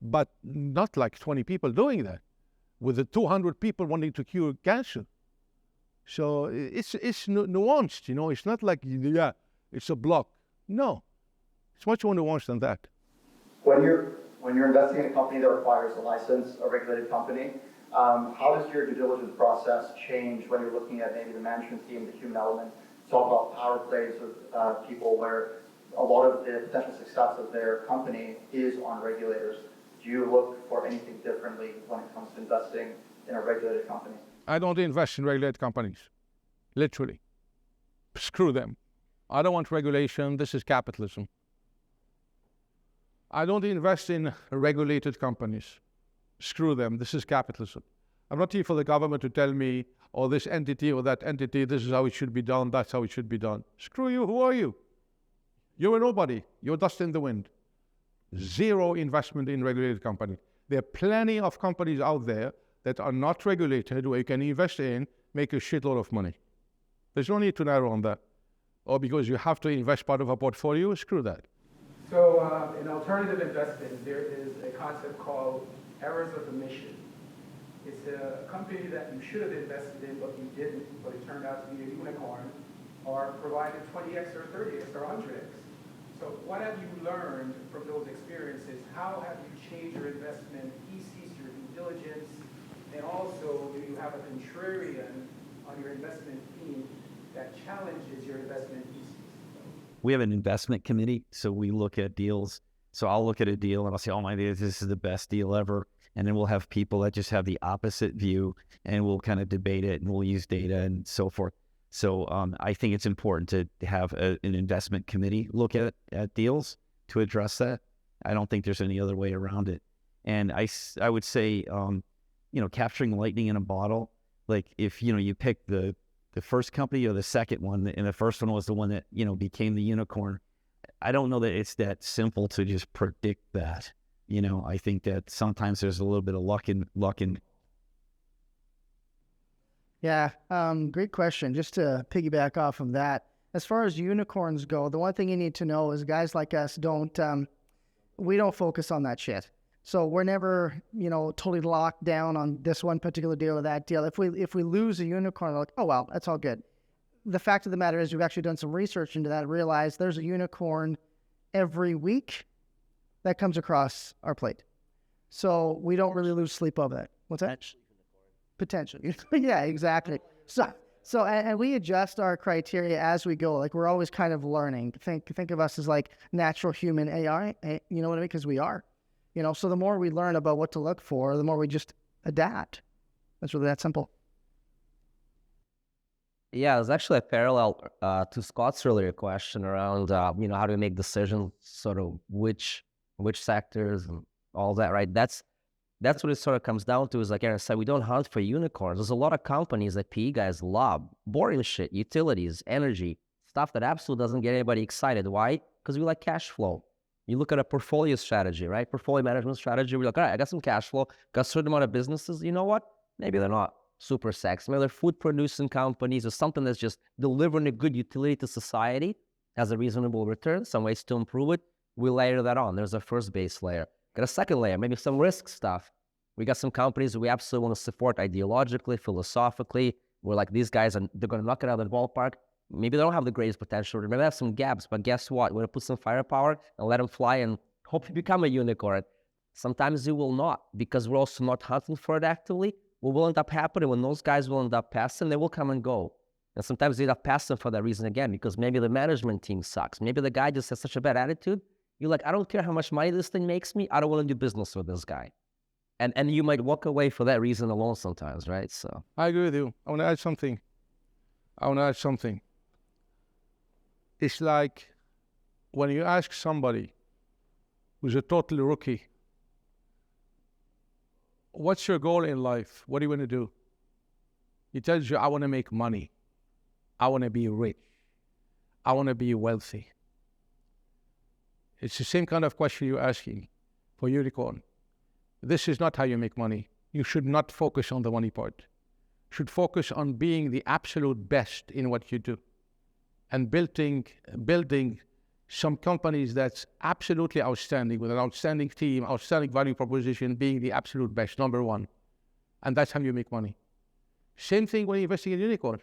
But not like 20 people doing that with the 200 people wanting to cure cancer. So it's nuanced, you know. It's not like, yeah, it's a block. No, it's much more nuanced than that. When you're investing in a company that requires a license, a regulated company, how does your due diligence process change when you're looking at maybe the management team, the human element? Talk about power plays with people where a lot of the potential success of their company is on regulators. Do you look for anything differently when it comes to investing in a regulated company? I don't invest in regulated companies, literally. Screw them. I don't want regulation. This is capitalism. I don't invest in regulated companies. Screw them. This is capitalism. I'm not here for the government to tell me, oh, this entity or that entity, this is how it should be done, that's how it should be done. Screw you. Who are you? You're a nobody. You're dust in the wind. Zero investment in regulated companies. There are plenty of companies out there that are not regulated where you can invest in, make a shitload of money. There's no need to narrow on that. Or because you have to invest part of a portfolio, screw that. So in alternative investing, there is a concept called errors of omission. It's a company that you should have invested in, but you didn't, but it turned out to be a unicorn, or provided 20x or 30x or 100x. So what have you learned from those experiences? How have you changed your investment thesis, your due diligence, and also do you have a contrarian on your investment team that challenges your investment thesis? We have an investment committee, so we look at deals. So I'll look at a deal and I'll say, oh my God, this is the best deal ever. And then we'll have people that just have the opposite view and we'll kind of debate it and we'll use data and so forth. So I think it's important to have an investment committee look at deals to address that. I don't think there's any other way around it. And I would say, capturing lightning in a bottle, like if, you pick the first company or the second one, and the first one was the one that, became the unicorn. I don't know that it's that simple to just predict that. I think that sometimes there's a little bit of luck in. Yeah, great question. Just to piggyback off of that, As far as unicorns go, the one thing you need to know is guys like us we don't focus on that shit. So we're never, totally locked down on this one particular deal or that deal. If we lose a unicorn, we're like, oh, well, that's all good. The fact of the matter is we've actually done some research into that and realized there's a unicorn every week that comes across our plate. So we don't really lose sleep over that. What's that? Potential. Yeah, exactly. So and we adjust our criteria as we go. Like we're always kind of learning. Think of us as like natural human AI. You know what I mean? Because we are. So the more we learn about what to look for, the more we just adapt. That's really that simple. Yeah, there's actually a parallel to Scott's earlier question around, how do we make decisions, sort of which sectors and all that, right? That's what it sort of comes down to is, like Aaron said, we don't hunt for unicorns. There's a lot of companies that PE guys love. Boring shit, utilities, energy, stuff that absolutely doesn't get anybody excited. Why? Because we like cash flow. You look at a portfolio strategy, right? Portfolio management strategy. We're like, all right, I got some cash flow, got a certain amount of businesses. You know what? Maybe they're not super sexy. Maybe they're food-producing companies or something that's just delivering a good utility to society, has a reasonable return, some ways to improve it. We layer that on. There's a first base layer. Got a second layer, maybe some risk stuff. We got some companies that we absolutely want to support ideologically, philosophically. We're like, these guys, they're going to knock it out of the ballpark. Maybe they don't have the greatest potential. Maybe they have some gaps, but guess what? We're going to put some firepower and let them fly and hope you become a unicorn. Sometimes you will not, because we're also not hunting for it actively. What will end up happening when those guys will end up passing, they will come and go. And sometimes they end up passing for that reason again, because maybe the management team sucks. Maybe the guy just has such a bad attitude. You're like, I don't care how much money this thing makes me. I don't want to do business with this guy. And you might walk away for that reason alone sometimes, right? So I agree with you. I want to add something. It's like when you ask somebody who's a total rookie, what's your goal in life? What do you want to do? He tells you, I want to make money. I want to be rich. I want to be wealthy. It's the same kind of question you're asking for unicorn. This is not how you make money. You should not focus on the money part. You should focus on being the absolute best in what you do and building some companies that's absolutely outstanding, with an outstanding team, outstanding value proposition, being the absolute best, number one. And that's how you make money. Same thing when you're investing in unicorn.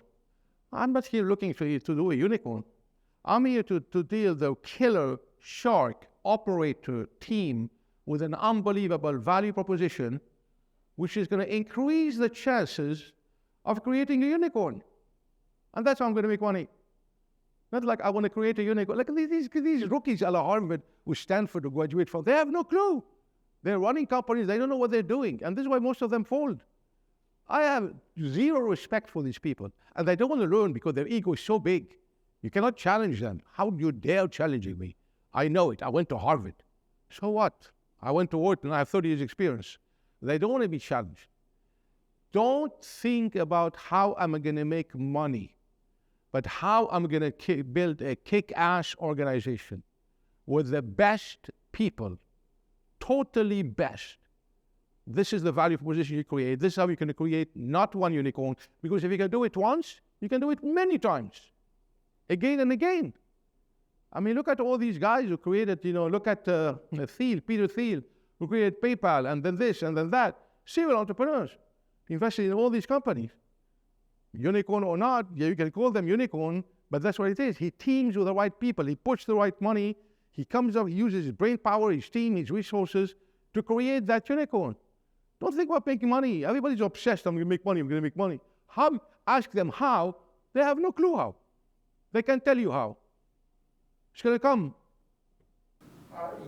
I'm not here looking for you to do a unicorn. I'm here to deal the killer shark operator team with an unbelievable value proposition, which is going to increase the chances of creating a unicorn. And that's how I'm going to make money. Not like I want to create a unicorn. Like these rookies at Harvard who Stanford who graduate from, they have no clue. They're running companies, they don't know what they're doing. And this is why most of them fold. I have zero respect for these people. And they don't want to learn because their ego is so big. You cannot challenge them. How do you dare challenging me? I know it. I went to Harvard. So what? I went to Wharton. I have 30 years experience. They don't want to be challenged. Don't think about how I'm going to make money, but how I'm going to build a kick-ass organization with the best people, totally best. This is the value proposition you create. This is how you're going to create not one unicorn, because if you can do it once, you can do it many times, again and again. I mean, look at all these guys who created, look at Peter Thiel, who created PayPal, and then this, and then that. Serial entrepreneurs invested in all these companies. Unicorn or not, yeah, you can call them unicorn, but that's what it is. He teams with the right people. He puts the right money. He comes up, he uses his brain power, his team, his resources to create that unicorn. Don't think about making money. Everybody's obsessed. I'm going to make money. I'm going to make money. How? Ask them how. They have no clue how. They can't tell you how. It's going to come.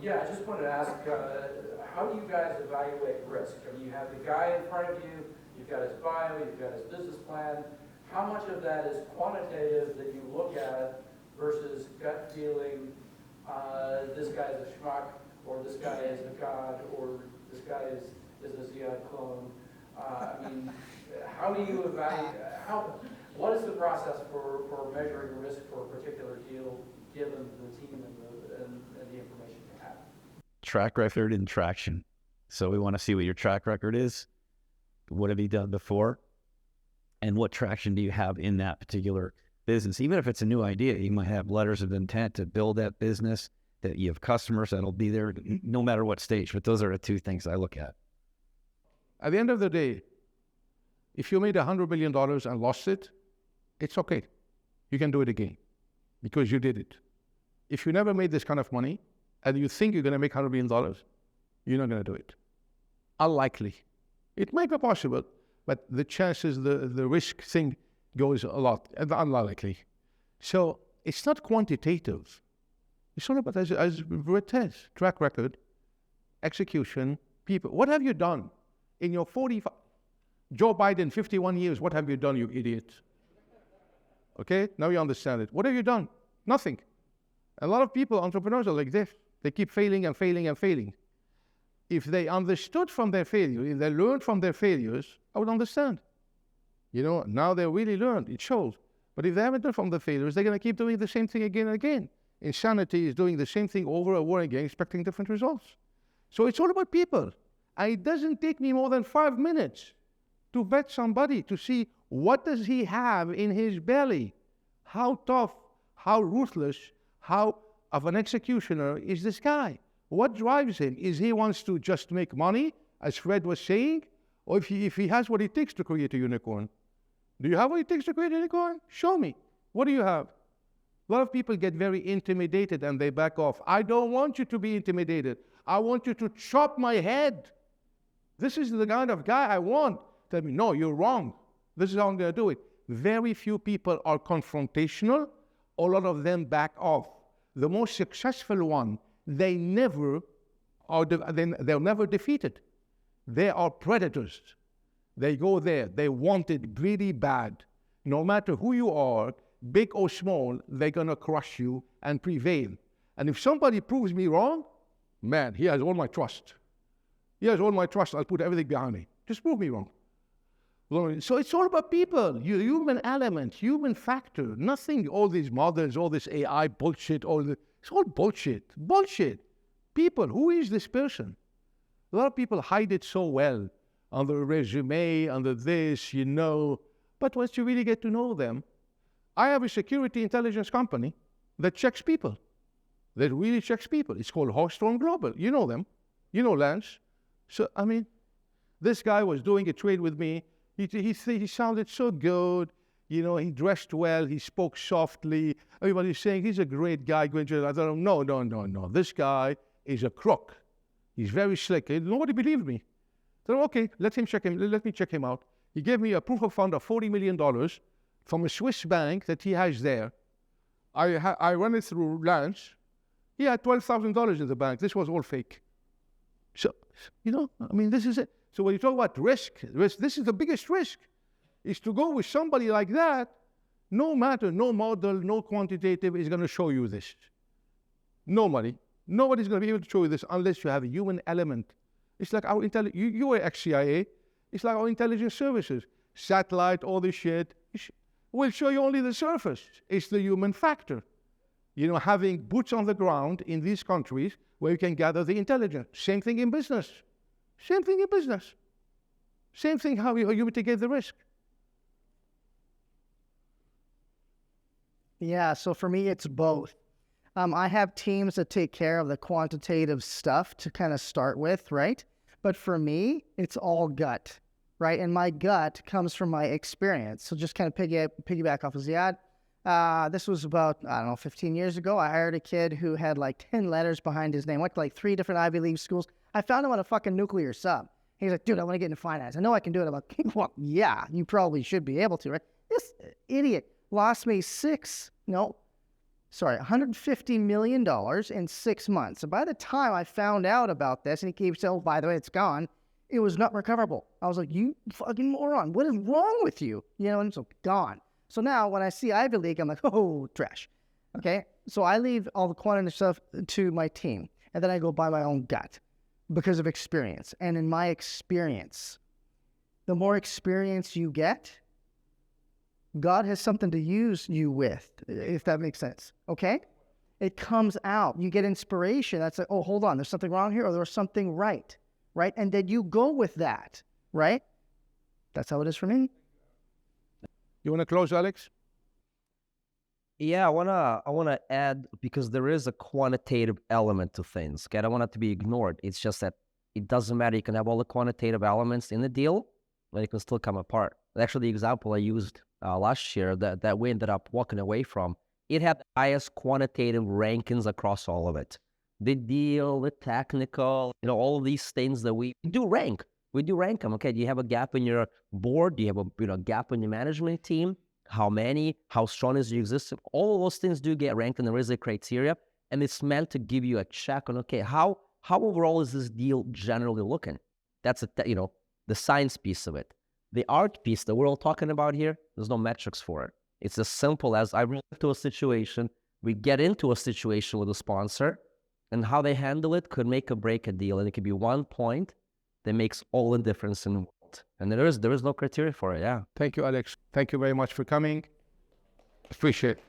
Yeah, I just wanted to ask, how do you guys evaluate risk? I mean, you have the guy in front of you, you've got his bio, you've got his business plan. How much of that is quantitative that you look at versus gut feeling, this guy's a schmuck, or this guy is a god, or this guy is a Ziad clone? I mean, how do you evaluate, what is the process for measuring risk for a particular deal, given the team and the information you have? Track record and traction. So we want to see what your track record is. What have you done before? And what traction do you have in that particular business, even if it's a new idea, you might have letters of intent to build that business, that you have customers that'll be there no matter what stage. But those are the two things I look at. At the end of the day, if you made $100 million and lost it, it's okay. You can do it again because you did it. If you never made this kind of money and you think you're going to make $100 million, you're not going to do it. Unlikely. It might be possible, but the chances, the risk thing goes a lot, unlikely. So it's not quantitative. It's all about, as Brett says, track record, execution, people. What have you done in your 45? Joe Biden, 51 years, what have you done, you idiot? Okay, now you understand it. What have you done? Nothing. A lot of people, entrepreneurs, are like this. They keep failing and failing and failing. If they understood from their failure, if they learned from their failures, I would understand. You know, now they really learned. It shows. But if they haven't learned from the failures, they're going to keep doing the same thing again and again. Insanity is doing the same thing over and over again, expecting different results. So it's all about people. And it doesn't take me more than 5 minutes to vet somebody, to see what does he have in his belly. How tough, how ruthless, how of an executioner is this guy? What drives him? Is he wants to just make money, as Fred was saying? Or if he has what it takes to create a unicorn? Do you have what it takes to create a unicorn? Show me. What do you have? A lot of people get very intimidated and they back off. I don't want you to be intimidated. I want you to chop my head. This is the kind of guy I want. Tell me, no, you're wrong. This is how I'm going to do it. Very few people are confrontational. A lot of them back off. The most successful one, they're never defeated. They are predators. They go there. They want it really bad. No matter who you are, big or small, they're going to crush you and prevail. And if somebody proves me wrong, man, he has all my trust. He has all my trust. I'll put everything behind me. Just prove me wrong. So it's all about people, human element, human factor. Nothing, all these models, all this AI bullshit, it's all bullshit. Bullshit. People, who is this person? A lot of people hide it so well under a resume, under this, you know. But once you really get to know them, I have a security intelligence company that checks people, that really checks people. It's called Hawthorne Global. You know them. You know Lance. So, I mean, this guy was doing a trade with me. He sounded so good. You know, he dressed well. He spoke softly. Everybody's saying he's a great guy. I thought, no. This guy is a crook. He's very slick. Nobody believed me. So, okay, let me check him out. He gave me a proof of fund of $40 million from a Swiss bank that he has there. I ran it through Lance. He had $12,000 in the bank. This was all fake. So, you know, I mean, this is it. So when you talk about risk, this is the biggest risk, is to go with somebody like that. No matter, no model, no quantitative is going to show you this. Nobody's going to be able to show you this unless you have a human element. It's like our you were ex-CIA. It's like our intelligence services. Satellite, all this shit, will show you only the surface. It's the human factor. You know, having boots on the ground in these countries where you can gather the intelligence. Same thing in business. Same thing in business. Same thing how you mitigate the risk. Yeah, so for me, it's both. I have teams that take care of the quantitative stuff to kind of start with, right? But for me, it's all gut, right? And my gut comes from my experience. So just kind of piggyback off of Ziad. This was about, 15 years ago. I hired a kid who had like 10 letters behind his name, went to like 3 different Ivy League schools. I found him on a fucking nuclear sub. He's like, dude, I want to get into finance. I know I can do it. I'm like, well, yeah, you probably should be able to, right? This idiot lost me $150 million in 6 months. And by the time I found out about this, and he keeps saying, oh, by the way, it's gone, it was not recoverable. I was like, you fucking moron. What is wrong with you? You know, and it's gone. So now when I see Ivy League, I'm like, oh, trash. Okay? So I leave all the quantitative stuff to my team, and then I go by my own gut because of experience. And in my experience, the more experience you get, God has something to use you with, if that makes sense. Okay? It comes out. You get inspiration. That's like, oh, hold on. There's something wrong here, or there's something right? And then you go with that, right? That's how it is for me. You want to close, Alex? Yeah, I wanna add, because there is a quantitative element to things. Okay, I don't want it to be ignored. It's just that it doesn't matter. You can have all the quantitative elements in the deal, but it can still come apart. Actually, the example I used last year that we ended up walking away from, it had the highest quantitative rankings across all of it. The deal, the technical, all of these things that we do rank. We do rank them. Okay, do you have a gap in your board? Do you have a gap in your management team? How many? How strong is your existence? All of those things do get ranked, and there is a criteria, and it's meant to give you a check on, okay, how overall is this deal generally looking? That's the science piece of it. The art piece that we're all talking about here, there's no metrics for it. It's as simple as I run into a situation, we get into a situation with a sponsor, and how they handle it could make or break a deal, and it could be 1 point that makes all the difference in the world. And there is no criteria for it. Yeah. Thank you, Alex. Thank you very much for coming. Appreciate it.